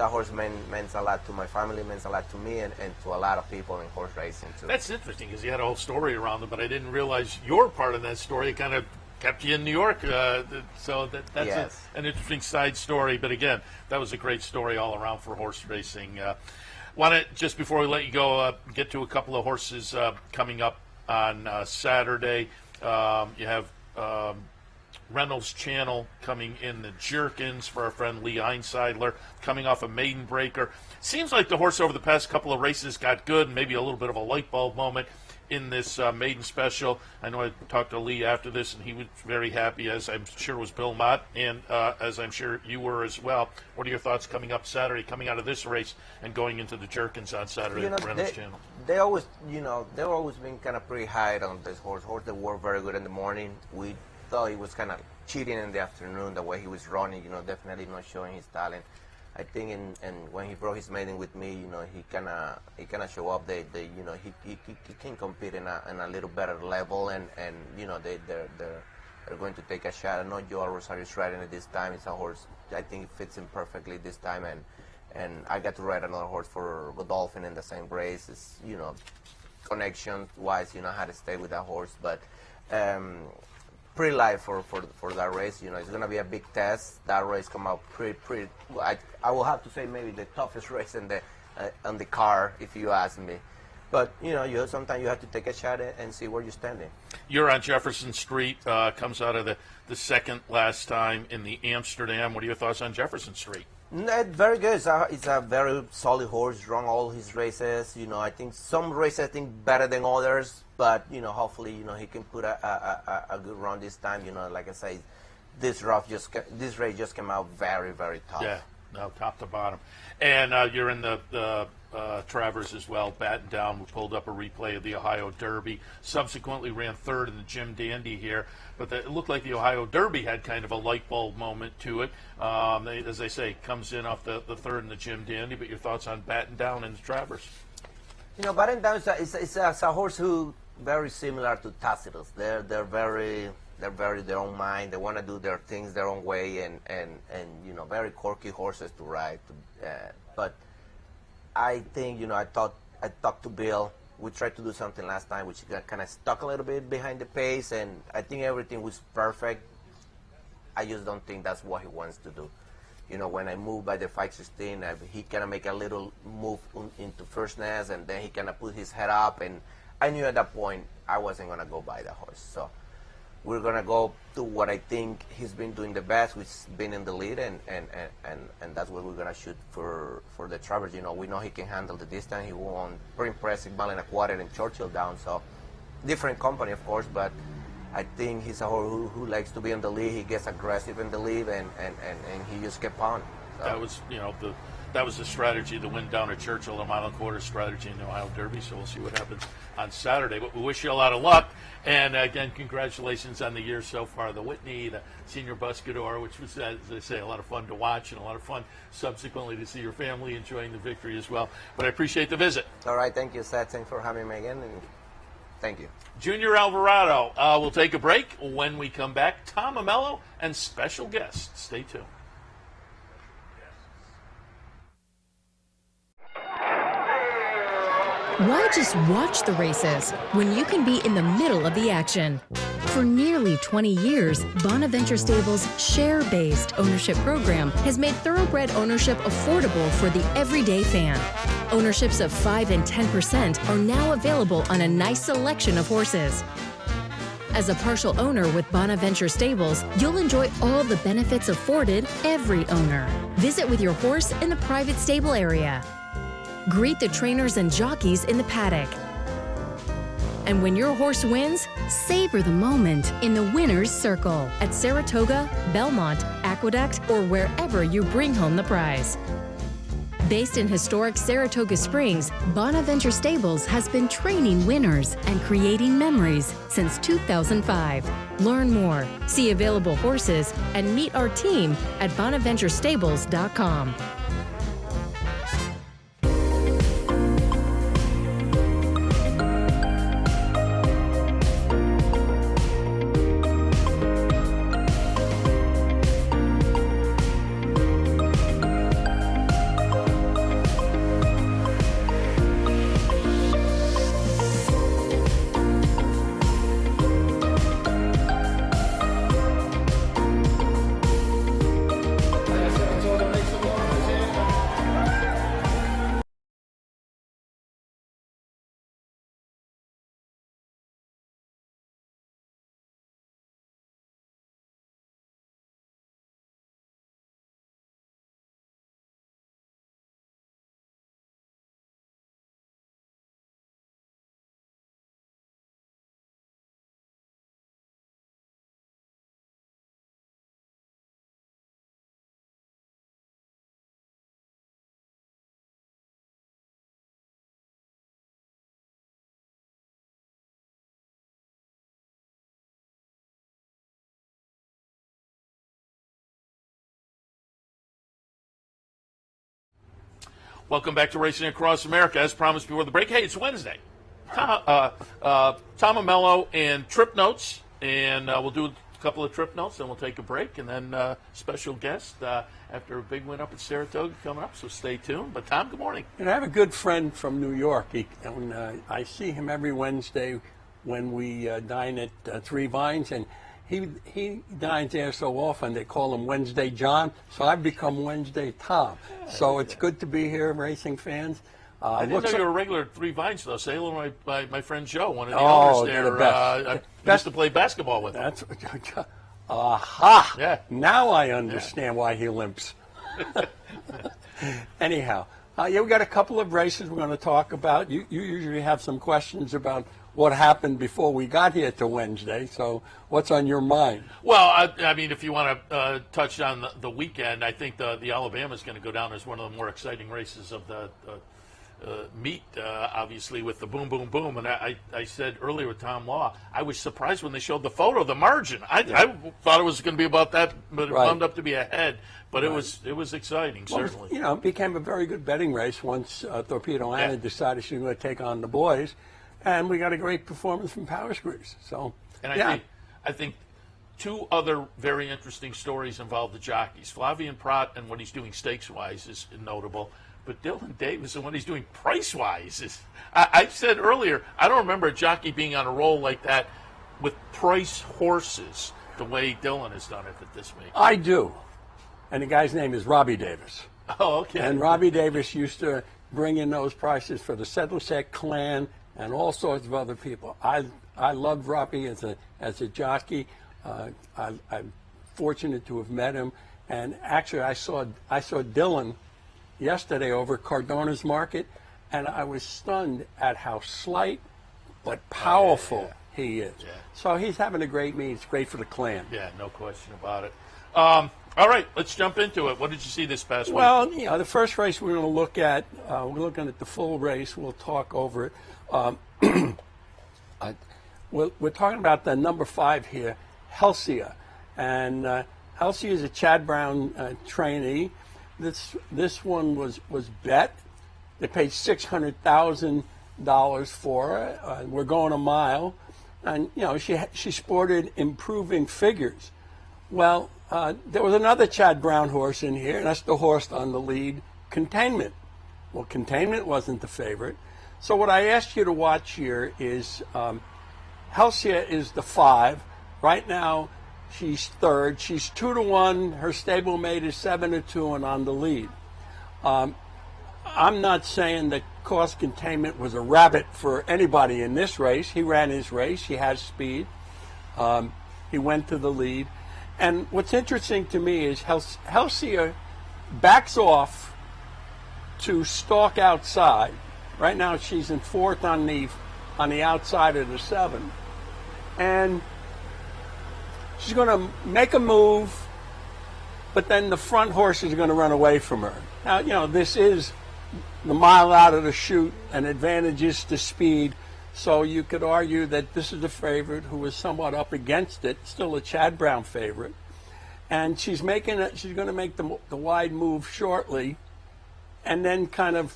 horse meant a lot to my family, meant a lot to me, and to a lot of people in horse racing too. That's interesting because you had a whole story around it, but I didn't realize your part of that story. It kind of kept you in New York, so that's an interesting side story. But again, that was a great story all around for horse racing. Want to, just before we let you go, get to a couple of horses coming up on Saturday. You have Reynolds Channel coming in the Jerkins for our friend Lee Einseidler, coming off a maiden breaker. Seems like the horse over the past couple of races got good, and maybe a little bit of a light bulb moment in this maiden special. I know I talked to Lee after this, and he was very happy, as I'm sure was Bill Mott, and as I'm sure you were as well. What are your thoughts coming up Saturday, coming out of this race and going into the Jerkins on Saturday at the Reynolds Channel? They always, they've always been kind of pretty high on this horse. Horse that worked very good in the morning. We thought he was kind of cheating in the afternoon, the way he was running, definitely not showing his talent. I think when he brought his maiden with me, he kind of show up. He can compete in a little better level, and they're going to take a shot. I know Joel Rosario's riding it this time. It's a horse I think it fits him perfectly this time, and I got to ride another horse for Godolphin in the same race. It's connection wise, how to stay with that horse, but. pretty light for that race. It's going to be a big test. That race come out pretty. I will have to say maybe the toughest race in the on the car, if you ask me. But sometimes you have to take a shot and see where you're standing. You're on Jefferson Street. Comes out of the second last time in the Amsterdam. What are your thoughts on Jefferson Street? Very good. It's a very solid horse. Run all his races. I think some races better than others, but hopefully he can put a good run this time. Like I say, this race just came out very, very tough. Yeah, no, top to bottom. And you're in the Travers as well, batting down. We pulled up a replay of the Ohio Derby. Subsequently ran third in the Jim Dandy here. But it looked like the Ohio Derby had kind of a light bulb moment to it. As they say, comes in off the third in the Jim Dandy. But your thoughts on batting down in the Travers? Batting down is a horse who very similar to Tacitus. They're very their own mind. They want to do their things their own way, and very quirky horses to ride. But I think I talked to Bill. We tried to do something last time, which got kind of stuck a little bit behind the pace, and I think everything was perfect. I just don't think that's what he wants to do. When I moved by the 5:16, he kind of make a little move into first nest, and then he kind of put his head up, and I knew at that point I wasn't going to go by the horse. So we're going to go to what I think he's been doing the best, which has been in the lead, and that's what we're going to shoot for the Travers. We know he can handle the distance. He won pretty impressive mile and a quarter in Churchill Down. So different company, of course, but I think he's a horse who likes to be in the lead. He gets aggressive in the lead, and he just kept on. So. That was the strategy, the win down at Churchill, a mile and a quarter strategy in the Ohio Derby. So we'll see what happens on Saturday. But we wish you a lot of luck. And again, congratulations on the year so far. The Whitney, the Senior Buscador, which was, as I say, a lot of fun to watch and a lot of fun subsequently to see your family enjoying the victory as well. But I appreciate the visit. All right, thank you, Seth. Thanks for having me again. And thank you. Junior Alvarado. We'll take a break. When we come back, Tom Amello and special guest. Stay tuned. Why just watch the races when you can be in the middle of the action? For nearly 20 years, Bonaventure Stable's share-based ownership program has made thoroughbred ownership affordable for the everyday fan. Ownerships of 5 and 10% are now available on a nice selection of horses. As a partial owner with Bonaventure Stables, you'll enjoy all the benefits afforded every owner. Visit with your horse in the private stable area. Greet the trainers and jockeys in the paddock. And when your horse wins, savor the moment in the winner's circle at Saratoga, Belmont, Aqueduct, or wherever you bring home the prize. Based in historic Saratoga Springs, Bonaventure Stables has been training winners and creating memories since 2005. Learn more, see available horses, and meet our team at bonaventurestables.com. Welcome back to Racing Across America. As promised before the break, hey, it's Wednesday. Tom Amello and Trip Notes, and we'll do a couple of Trip Notes, and we'll take a break, and then special guest after a big win up at Saratoga coming up, so stay tuned. But Tom, good morning. And I have a good friend from New York, I see him every Wednesday when we dine at Three Vines, and he dines there so often they call him Wednesday John, so I've become Wednesday Tom. So it's good to be here, racing fans. I didn't know you were a regular at Three Vines, though. Say hello to my friend Joe, one of the Oh, owners there. they're the best. I used to play basketball with him. That's aha. Yeah. Now I understand why he limps. Anyhow, we got a couple of races we're going to talk about. You usually have some questions about what happened before we got here to Wednesday. So what's on your mind? Well, I mean, if you want to touch on the weekend, I think the Alabama is going to go down as one of the more exciting races of the meet, obviously, with the boom, boom, boom. And I said earlier with Tom Law, I was surprised when they showed the photo, the margin. I thought it was going to be about that, but it wound up to be ahead. But it was exciting, certainly. You know, it became a very good betting race once Torpedo Anna decided she was going to take on the boys. And we got a great performance from Power Screws. So, and I think two other very interesting stories involve the jockeys. Flavien Prat and what he's doing stakes-wise is notable. But Dylan Davis and what he's doing price-wise is... I said earlier, I don't remember a jockey being on a roll like that with price horses the way Dylan has done it at this meet. I do. And the guy's name is Robbie Davis. Oh, okay. And Robbie Davis used to bring in those prices for the Sedlicek clan and all sorts of other people. I loved Robbie as a jockey. I'm fortunate to have met him. And actually, I saw Dylan yesterday over at Cardona's Market, and I was stunned at how slight but powerful he is. Yeah. So he's having a great meet. It's great for the clan. Yeah, no question about it. All right, let's jump into it. What did you see this past week? Well, you know, the first race we're going to look at, we're looking at the full race. We'll talk over it. We're talking about the number 5 here, Helsia. And Helsia is a Chad Brown trainee. This one was bet. They paid $600,000 for her. We're going a mile. And, you know, she sported improving figures. Well, there was another Chad Brown horse in here, and that's the horse on the lead, Containment. Well, Containment wasn't the favorite. So what I asked you to watch here is Helsia is the 5. Right now, she's third. She's 2-1. Her stablemate is 7-2 and on the lead. I'm not saying that Cost Containment was a rabbit for anybody in this race. He ran his race. He has speed. He went to the lead. And what's interesting to me is Helsia backs off to stalk outside. Right now she's in 4th on the outside of the 7. And she's going to make a move, but then the front horses are going to run away from her. Now, you know, this is the mile out of the chute, and advantage is to speed. So you could argue that this is the favorite who is somewhat up against it, still a Chad Brown favorite. And she's going to make the wide move shortly and then kind of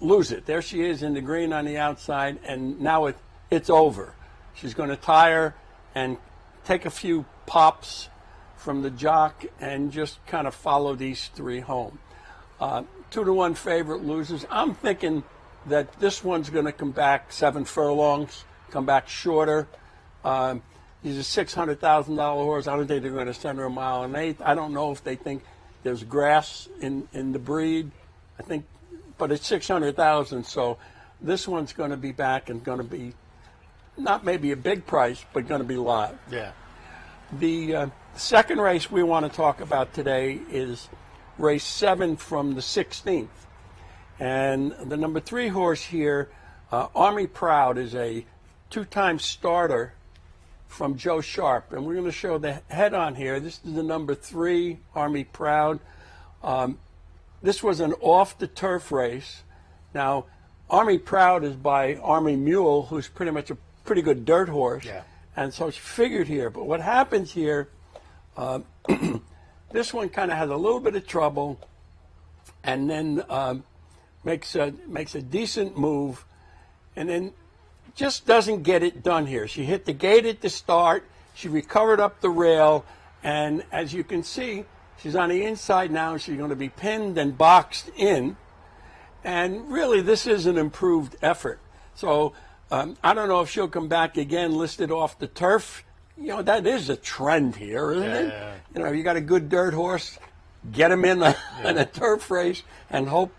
lose it. There she is in the green on the outside, and now it's over. She's going to tire and take a few pops from the jock and just kind of follow these 3 home. 2-1 favorite loses. I'm thinking that this one's going to come back 7 furlongs, come back shorter. He's a $600,000 horse. I don't think they're going to send her a 1.8 miles. I don't know if they think there's grass in the breed. I think, but it's $600,000. So this one's going to be back and going to be not maybe a big price, but going to be live. Yeah. The second race we want to talk about today is race 7 from the 16th. And the number 3 horse here, Army Proud, is a 2-time starter from Joe Sharp. And we're going to show the head on here. This is the number 3, Army Proud. This was an off-the-turf race. Now, Army Proud is by Army Mule, who's pretty much a pretty good dirt horse. Yeah. And so it's figured here. But what happens here, this one kind of has a little bit of trouble and then makes a decent move and then just doesn't get it done here. She hit the gate at the start. She recovered up the rail. And as you can see, she's on the inside now. She's going to be pinned and boxed in. And really, this is an improved effort. So I don't know if she'll come back again listed off the turf that is a trend here, isn't it? Yeah. You got a good dirt horse, get him in a turf race and hope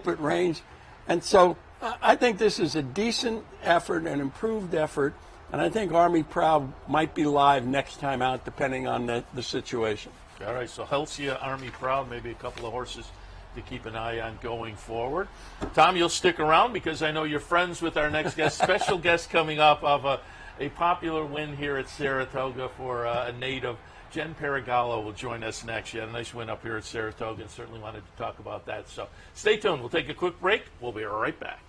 it rains. And so I think this is a decent effort, an improved effort, and I think Army Proud might be live next time out, depending on the situation. All right, so Helsia, Army Proud, maybe a couple of horses to keep an eye on going forward. Tom, you'll stick around because I know you're friends with our next guest, special guest coming up of a popular win here at Saratoga for a native. Jen Paragallo will join us next. She had a nice win up here at Saratoga and certainly wanted to talk about that. So stay tuned. We'll take a quick break. We'll be right back.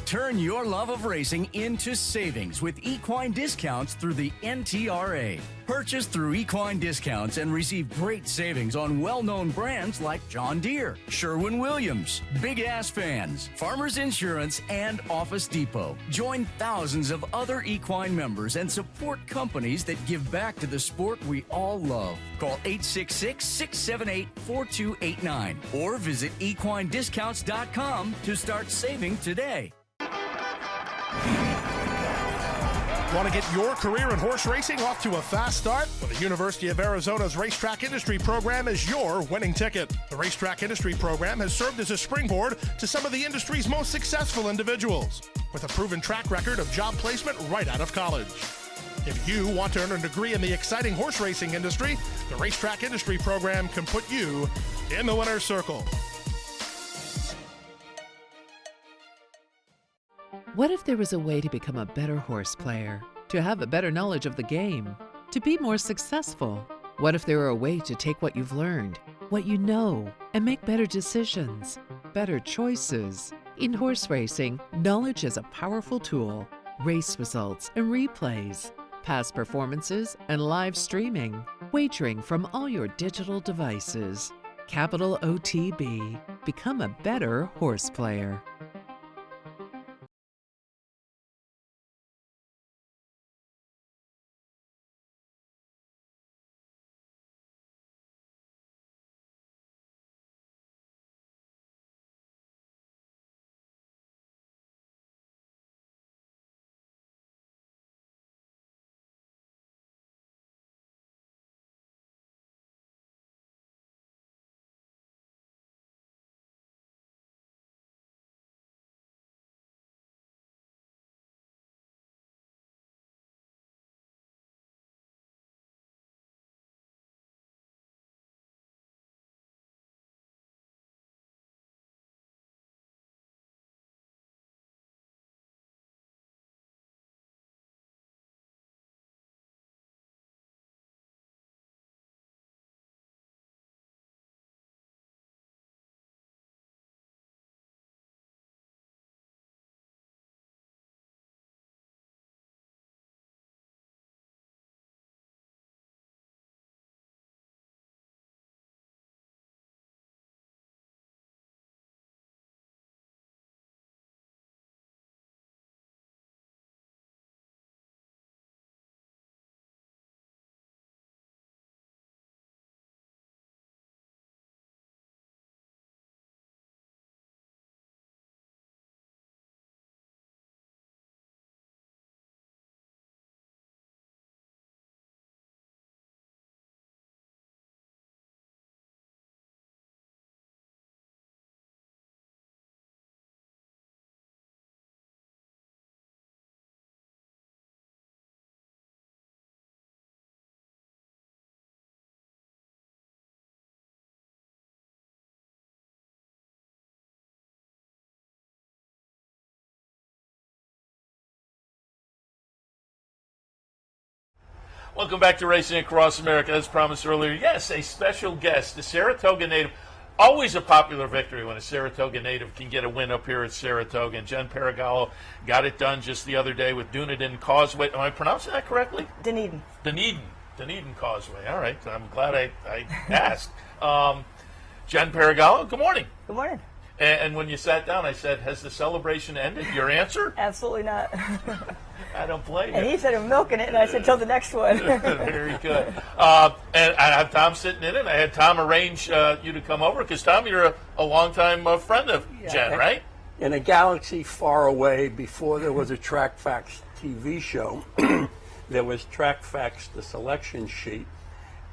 Turn your love of racing into savings with equine discounts through the NTRA. Purchase through equine discounts and receive great savings on well-known brands like John Deere, Sherwin-Williams, Big Ass Fans, Farmers Insurance, and Office Depot. Join thousands of other equine members and support companies that give back to the sport we all love. Call 866-678-4289 or visit equinediscounts.com to start saving today. Want to get your career in horse racing off to a fast start? Well, the University of Arizona's Racetrack Industry Program is your winning ticket. The Racetrack Industry Program has served as a springboard to some of the industry's most successful individuals, with a proven track record of job placement right out of college. If you want to earn a degree in the exciting horse racing industry, the Racetrack Industry Program can put you in the winner's circle. What if there was a way to become a better horse player, to have a better knowledge of the game, to be more successful? What if there were a way to take what you've learned, what you know, and make better decisions, better choices? In horse racing, knowledge is a powerful tool. Race results and replays, past performances and live streaming, wagering from all your digital devices. Capital OTB. Become a better horse player. Welcome back to Racing Across America. As promised earlier, yes, a special guest, the Saratoga native. Always a popular victory when a Saratoga native can get a win up here at Saratoga. And Jen Paragallo got it done just the other day with Dunedin Causeway. Am I pronouncing that correctly? Dunedin. Dunedin Causeway. All right. I'm glad I asked. Jen Paragallo, good morning. Good morning. And when you sat down, I said, has the celebration ended? Your answer? Absolutely not. I don't blame you. And he said, I'm milking it, and I said, till the next one. Very good. And I have Tom sitting in it. I had Tom arrange you to come over because, Tom, you're a longtime friend of Jen, right? in a galaxy far away, before there was a Track Facts TV show, there was Track Facts, the selection sheet.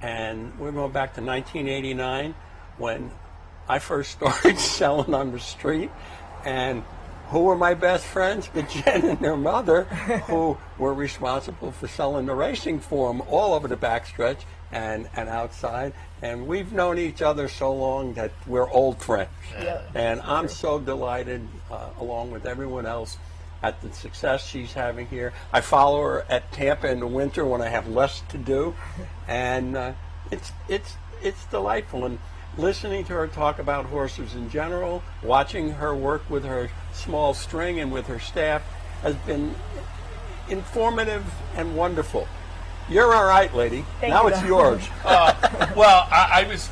And we're going back to 1989 when I first started selling on the street. And who were my best friends? But Jen and their mother, who were responsible for selling the racing form all over the backstretch and outside. And we've known each other so long that we're old friends. Yeah. And I'm so delighted, along with everyone else, at the success she's having here. I follow her at Tampa in the winter when I have less to do, and it's delightful. And listening to her talk about horses in general, watching her work with her small string and with her staff has been informative and wonderful. You're all right, lady. Thank now you. It's yours. Well, I was.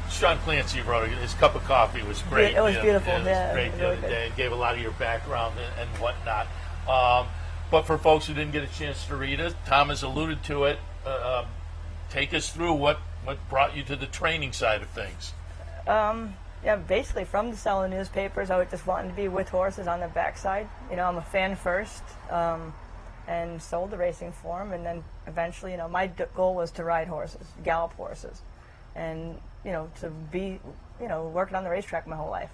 Sean Clancy wrote it. His cup of coffee was great. It was beautiful. It was Yeah, great it was the really other good. day. It gave a lot of your background and whatnot. But for folks who didn't get a chance to read it, Tom has alluded to it. Take us through what brought you to the training side of things. Yeah, basically from the selling newspapers, I was just wanting to be with horses on the backside. You know, I'm a fan first, and sold the racing form, and then eventually, you know, my goal was to ride horses, gallop horses, and you know, to be, you know, working on the racetrack my whole life.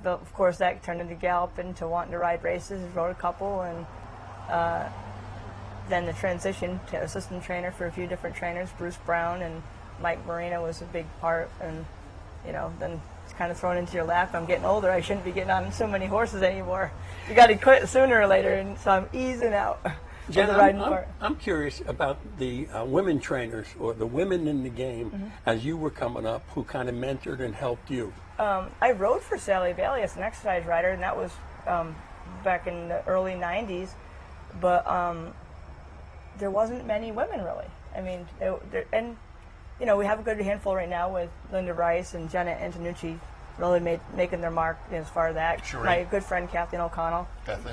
But of course, that turned into galloping, to wanting to ride races. Rode a couple, and then the transition to assistant trainer for a few different trainers. Bruce Brown and Mike Marino was a big part, and you know, then it's kind of thrown into your lap. I'm getting older. I shouldn't be getting on so many horses anymore. You got to quit sooner or later, and so I'm easing out. Jen, of the riding part. I'm curious about the women trainers or the women in the game as you were coming up, who kind of mentored and helped you. I rode for Sally Bailey as an exercise rider, and that was back in the early 90s. But there wasn't many women, really. I mean, and you know, we have a good handful right now with Linda Rice and Jenna Antonucci really making their mark as far as that. Sure. My good friend Kathleen O'Connell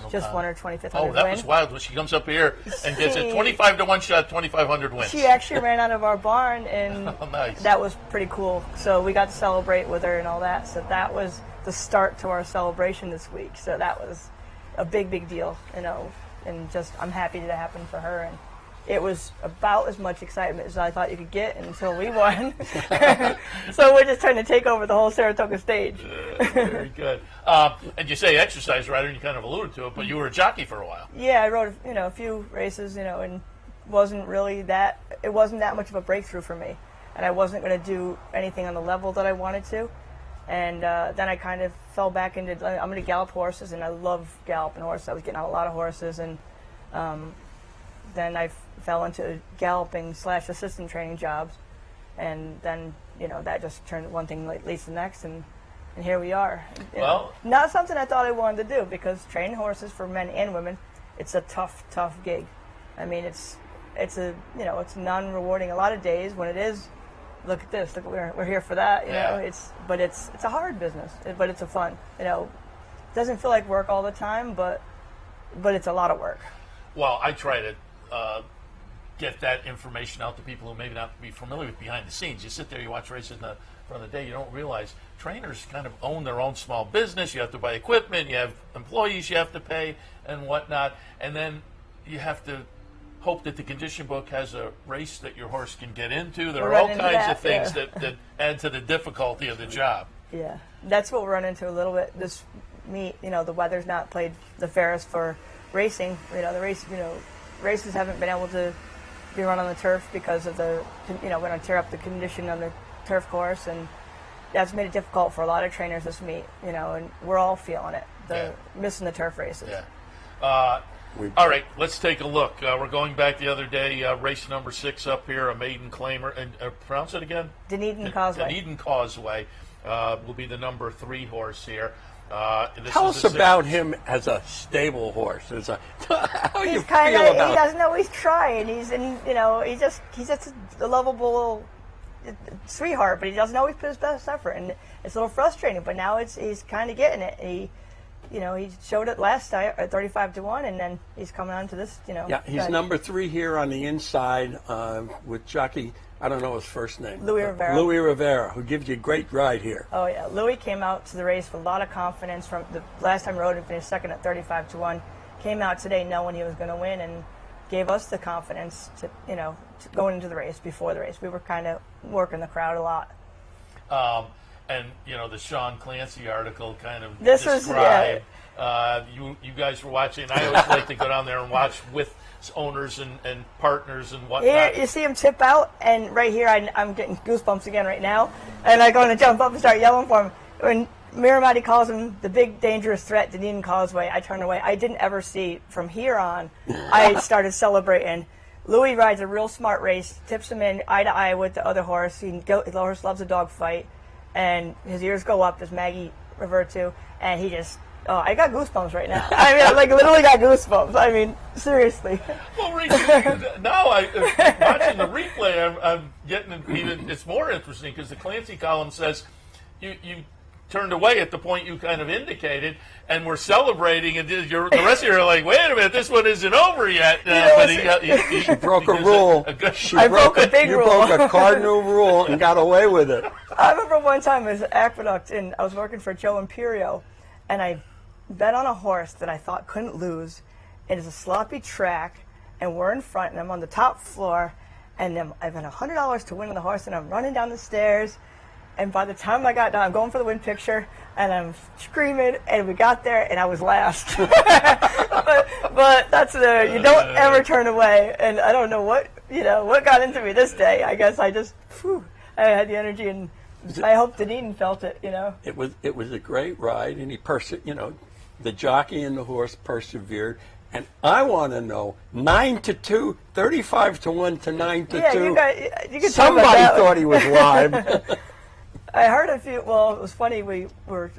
just won her 25th Oh, that was wild when she comes up here and gets a 25-to-1 shot, 2,500 wins. She actually ran out of our barn, and Nice. that was pretty cool. So we got to celebrate with her and all that. So that was the start to our celebration this week. So that was a big, big deal, you know. And just, I'm happy that it happened for her. And it was about as much excitement as I thought you could get until we won. So we're just trying to take over the whole Saratoga stage. Very good. And you say exercise rider, and you kind of alluded to it, but you were a jockey for a while. Yeah, I rode, you know, a few races, you know, and it wasn't that much of a breakthrough for me. And I wasn't going to do anything on the level that I wanted to. And then I kind of fell back into, I'm going to gallop horses, and I love galloping horses. I was getting out a lot of horses, and then I fell into galloping / assistant training jobs, and then, you know, that just turned one thing leads to the next, and here we are. Well, not something I thought I wanted to do, because training horses for men and women, it's a tough gig. I mean, it's a, you know, it's non-rewarding a lot of days. When it is, look at this, look, we're here for that, you know. It's a hard business, but it's a fun, you know. It doesn't feel like work all the time, but it's a lot of work. Well, I try to get that information out to people who maybe not be familiar with behind the scenes. You sit there, you watch races for the day, you don't realize trainers kind of own their own small business. You have to buy equipment, you have employees you have to pay and whatnot, and then you have to hope that the condition book has a race that your horse can get into. There are all kinds of things that add to the difficulty of the job. Yeah, that's what we're running into a little bit. This meet, you know, the weather's not played the fairest for racing. You know, races haven't been able to be run on the turf because of we're going to tear up the condition on the turf course, and that's made it difficult for a lot of trainers this meet, you know, and we're all feeling it, missing the turf races. Yeah. All right, let's take a look. We're going back the other day, race number 6 up here, a maiden claimer, and pronounce it again? Dunedin Causeway. Dunedin Causeway will be the number 3 horse here. Tell us about him as a stable horse. How you He's kind feel of, about he doesn't know he's trying. He's just a lovable sweetheart, but he doesn't always put his best effort, and it's a little frustrating. But now he's kind of getting it. He showed it last time at 35-1, and then he's coming on to this. Yeah, he's number 3 here on the inside with Jockey. I don't know his first name. Louis Rivera. Louis Rivera, who gives you a great ride here. Oh yeah, Louis came out to the race with a lot of confidence. From the last time he rode and finished second at 35-1, came out today knowing he was going to win and gave us the confidence to going into the race. Before the race, we were kind of working the crowd a lot. And the Sean Clancy article kind of This described. You guys were watching. I always like to go down there and watch with owners and partners and whatnot. Here, you see him tip out, and right here, I'm getting goosebumps again right now. And I go to jump up and start yelling for him. When Miramati calls him the big dangerous threat, Dunedin Causeway, I turn away. I didn't ever see from here on. I started celebrating. Louis rides a real smart race, tips him in eye to eye with the other horse. The horse loves a dog fight, and his ears go up, as Maggie referred to, and he just. Oh, I got goosebumps right now. I mean, I literally got goosebumps. I mean, seriously. Well, now watching the replay, I'm getting even. It's more interesting because the Clancy column says you turned away at the point you kind of indicated, and we're celebrating, and the rest of you are like, wait a minute, this one isn't over yet. But she broke a rule. I broke a big rule. You broke a cardinal rule and got away with it. I remember one time it was Aqueduct, and I was working for Joe Imperio, and I bet on a horse that I thought couldn't lose. It is a sloppy track, and we're in front, and I'm on the top floor, and I've had $100 to win on the horse, and I'm running down the stairs, and by the time I got down, I'm going for the win picture, and I'm screaming, and we got there, and I was last. but that's you don't ever turn away, and I don't know what got into me this day. I guess I just, I had the energy, and I hope Dunedin felt it, It was a great ride, and he the jockey and the horse persevered. And I want to know, 9-2, 35-1 to 9-2. Yeah, you could somebody thought he was live. I heard a few. Well, it was funny. We were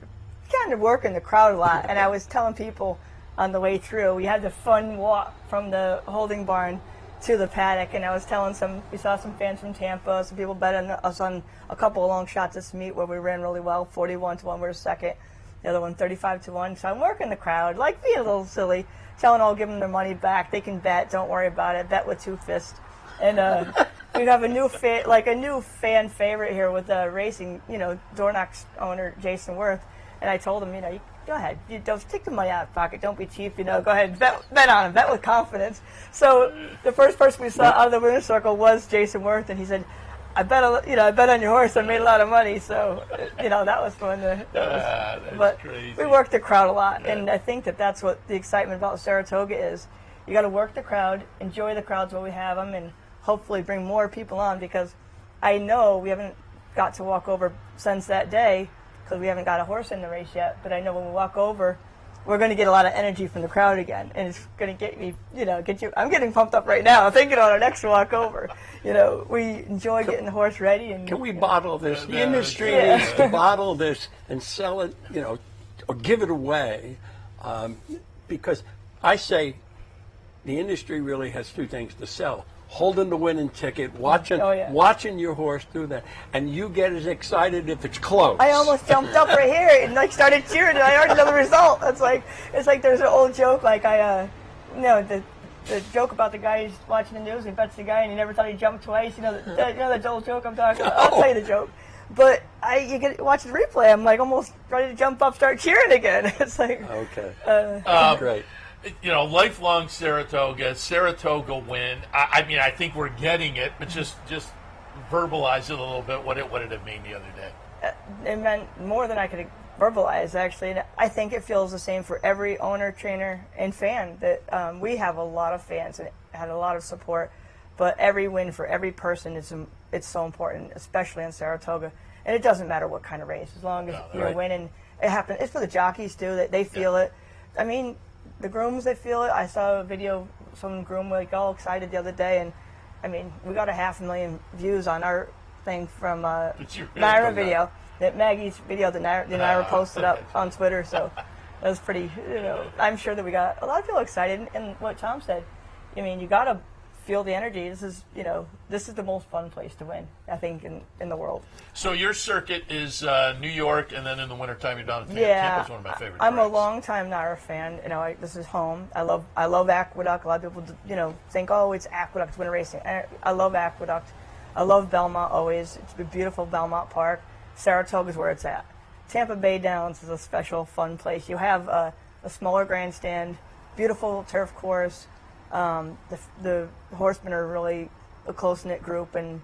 kind of working the crowd a lot, and I was telling people on the way through. We had the fun walk from the holding barn to the paddock, and I was telling we saw some fans from Tampa. Some people bet on us on a couple of long shots this meet where we ran really well. 41-1, we were second. The other one 35-1. So I'm working the crowd, like being a little silly, telling all, give them their money back. They can bet. Don't worry about it. Bet with 2 fists. And we have a new fan favorite here with racing. Dornock's owner Jason Worth, and I told him, you go ahead. You don't take the money out of the pocket. Don't be cheap. Go ahead. Bet on him. Bet with confidence. So the first person we saw out of the winner's circle was Jason Worth, and he said, I bet on your horse. I made a lot of money. So that was fun. But crazy. We worked the crowd a lot, and I think that's what the excitement about Saratoga is. You got to work the crowd, enjoy the crowds while we have them, and hopefully bring more people on, because I know we haven't got to walk over since that day because we haven't got a horse in the race yet. But I know when we walk over, we're going to get a lot of energy from the crowd again, and it's going to get me, get you. I'm getting pumped up right now thinking on our next walk over. We enjoy getting the horse ready. And can we bottle this? The industry needs to bottle this and sell it, or give it away, because I say the industry really has 2 things to sell: holding the winning ticket, watching your horse do that, and you get as excited if it's close. I almost jumped up right here and started cheering, and I already know the result. It's like there's an old joke, the joke about the guy who's watching the news and he bets the guy and he never thought he'd jump twice. That old joke I'm talking about. I'll tell you the joke. But you get watch the replay. I'm almost ready to jump up, start cheering again. It's okay. Great. Lifelong Saratoga win. I think we're getting it, but just verbalize it a little bit. What did it mean the other day? It meant more than I could verbalize, actually. And I think it feels the same for every owner, trainer, and fan. That we have a lot of fans and had a lot of support, but every win for every person it's so important, especially in Saratoga. And it doesn't matter what kind of race, as long as you're winning. It happens. It's for the jockeys too. That they feel it. I mean, the grooms, they feel it. I saw a video, some groom all excited the other day, and I mean, we got 500,000 views on our thing from Naira video. That Maggie's video that Naira posted up on Twitter. So that was pretty. I'm sure that we got a lot of people excited. And what Tom said, you got to feel the energy. This is the most fun place to win, I think, in the world. So your circuit is New York, and then in the wintertime you're down at Tampa. Yeah, Tampa's one of my favorite I'm tracks. a long-time Naira fan. This is home. I love Aqueduct. A lot of people think, oh, it's Aqueduct, it's winter racing. I love Aqueduct. I love Belmont always. It's a beautiful Belmont Park. Saratoga is where it's at. Tampa Bay Downs is a special, fun place. You have a smaller grandstand, beautiful turf course. The horsemen are really a close-knit group, and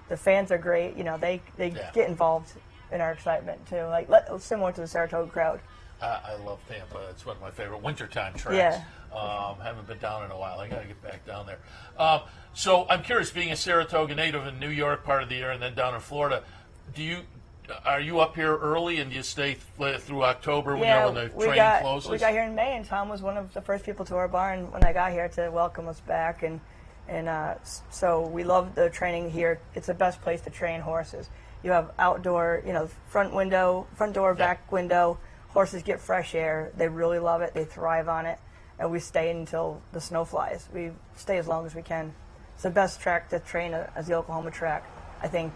the fans are great. You know, they get involved in our excitement too, like similar to the Saratoga crowd. I love Tampa. It's one of my favorite wintertime tracks. Yeah. Haven't been down in a while. I got to get back down there. So I'm curious, being a Saratoga native in New York part of the year and then down in Florida, are you up here early and do you stay through October when the train closes? We got here in May, and Tom was one of the first people to our barn when I got here to welcome us back, and so we love the training here. It's the best place to train horses. You have outdoor, front door, back window. Horses get fresh air. They really love it. They thrive on it. And we stay until the snow flies. We stay as long as we can. It's the best track to train as the Oklahoma track. I think,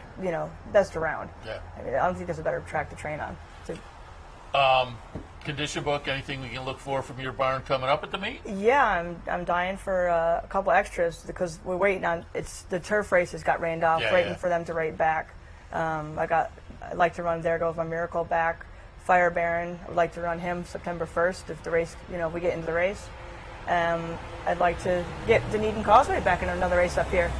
best around. Yeah. I mean, I don't think there's a better track to train on. Condition book, anything we can look for from your barn coming up at the meet? Yeah, I'm dying for a couple extras because we're waiting on, the turf races got rained off, waiting for them to rate back. I'd like to run There Goes My Miracle back. Fire Baron, I'd like to run him September 1st if the race, if we get into the race. I'd like to get Dunedin Causeway back in another race up here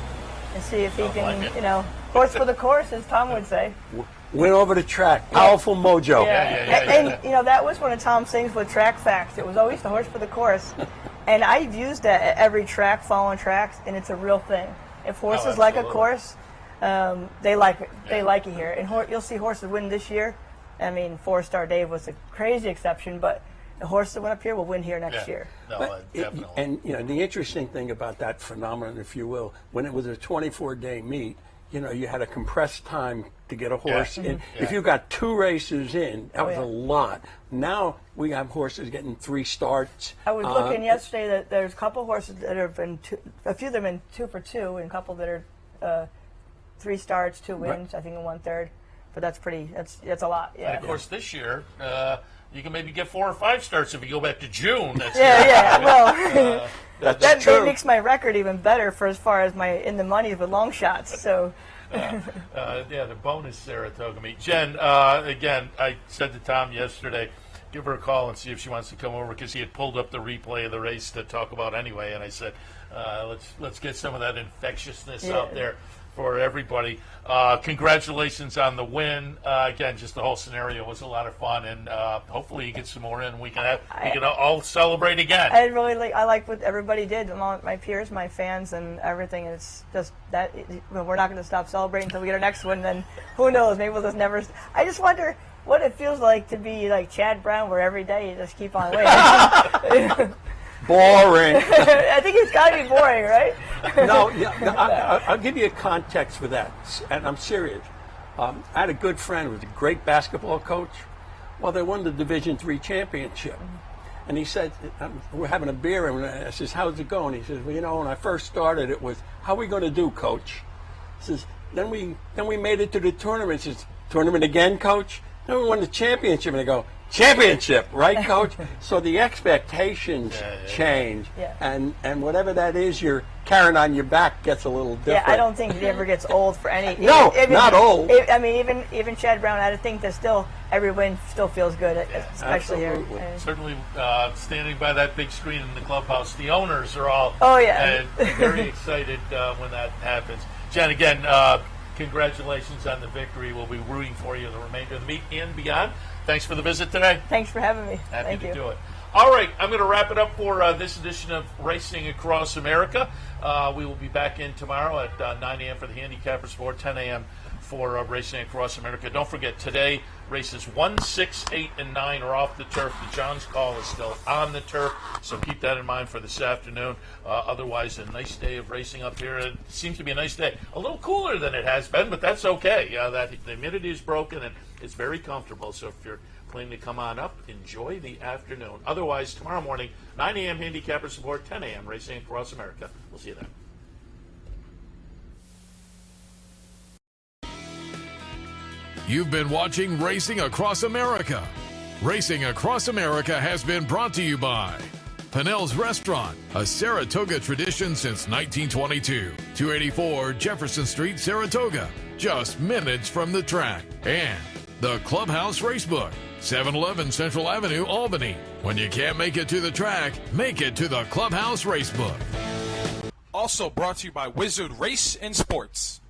and see if he can, horse for the course, as Tom would say. Win over the track, powerful mojo. And that was one of Tom's things with track facts. It was always the horse for the course. And I've used that at every track, following tracks, and it's a real thing. If horses like a course, they like it. They like it here. And you'll see horses win this year. I mean, 4-Star Dave was a crazy exception, but the horse that went up here will win here next year. No, definitely. And the interesting thing about that phenomenon, if you will, when it was a 24-day meet, you had a compressed time to get a horse in. Mm-hmm. If you got 2 races in, that was a lot. Now we have horses getting 3 starts. I was looking yesterday that there's a couple horses that have been a few of them in 2 for 2, and a couple that are 3 starts, 2 wins, I think in 1/3. But that's a lot. Yeah. And of course, this year you can maybe get 4 or 5 starts if you go back to June. That's Well, that's true. That makes my record even better for as far as my in the money with long shots. So. The bonus Saratoga meet. Jen, again, I said to Tom yesterday, give her a call and see if she wants to come over because he had pulled up the replay of the race to talk about anyway, and I said, let's get some of that infectiousness out there for everybody. Congratulations on the win. Again, just the whole scenario was a lot of fun, and hopefully you get some more in. We can all celebrate again. I like what everybody did, among my peers, my fans, and everything. It's just that we're not going to stop celebrating until we get our next one. Then who knows? Maybe we'll just never. I just wonder what it feels like to be like Chad Brown, where every day you just keep on winning. Boring. I think it's got to be boring, right? No, I'll give you a context for that, and I'm serious. I had a good friend who was a great basketball coach. Well, they won the Division III championship. And he said, we're having a beer, and I says, how's it going? He says, well, when I first started, it was, how are we going to do, Coach? He says, then we made it to the tournament. He says, tournament again, Coach? Then we won the championship. And they go, championship, right, Coach? So the expectations change, and whatever that is you're carrying on your back gets a little different. Yeah, I don't think it ever gets old for any. No, not old. I mean, even Chad Brown, I think that still every win still feels good, especially absolutely. Here. Certainly, standing by that big screen in the clubhouse, the owners are all very excited when that happens. Jen, again, congratulations on the victory. We'll be rooting for you the remainder of the meet and beyond. Thanks for the visit today. Thanks for having me. Happy to do it. All right, I'm going to wrap it up for this edition of Racing Across America. We will be back in tomorrow at 9 a.m. for the Handicapper Sport, 10 a.m. for Racing Across America. Don't forget, today, races 1, 6, 8, and 9 are off the turf. The John's Call is still on the turf, so keep that in mind for this afternoon. Otherwise, a nice day of racing up here. It seems to be a nice day. A little cooler than it has been, but that's okay. The humidity is broken, and it's very comfortable. So if you're planning to come on up, enjoy the afternoon. Otherwise, tomorrow morning, 9 a.m. Handicapper Support, 10 a.m. Racing Across America. We'll see you then. You've been watching Racing Across America. Racing Across America has been brought to you by Pinnell's Restaurant, a Saratoga tradition since 1922. 284 Jefferson Street, Saratoga, just minutes from the track. And the Clubhouse Racebook, 711 Central Avenue, Albany. When you can't make it to the track, make it to the Clubhouse Racebook. Also brought to you by Wizard Race and Sports.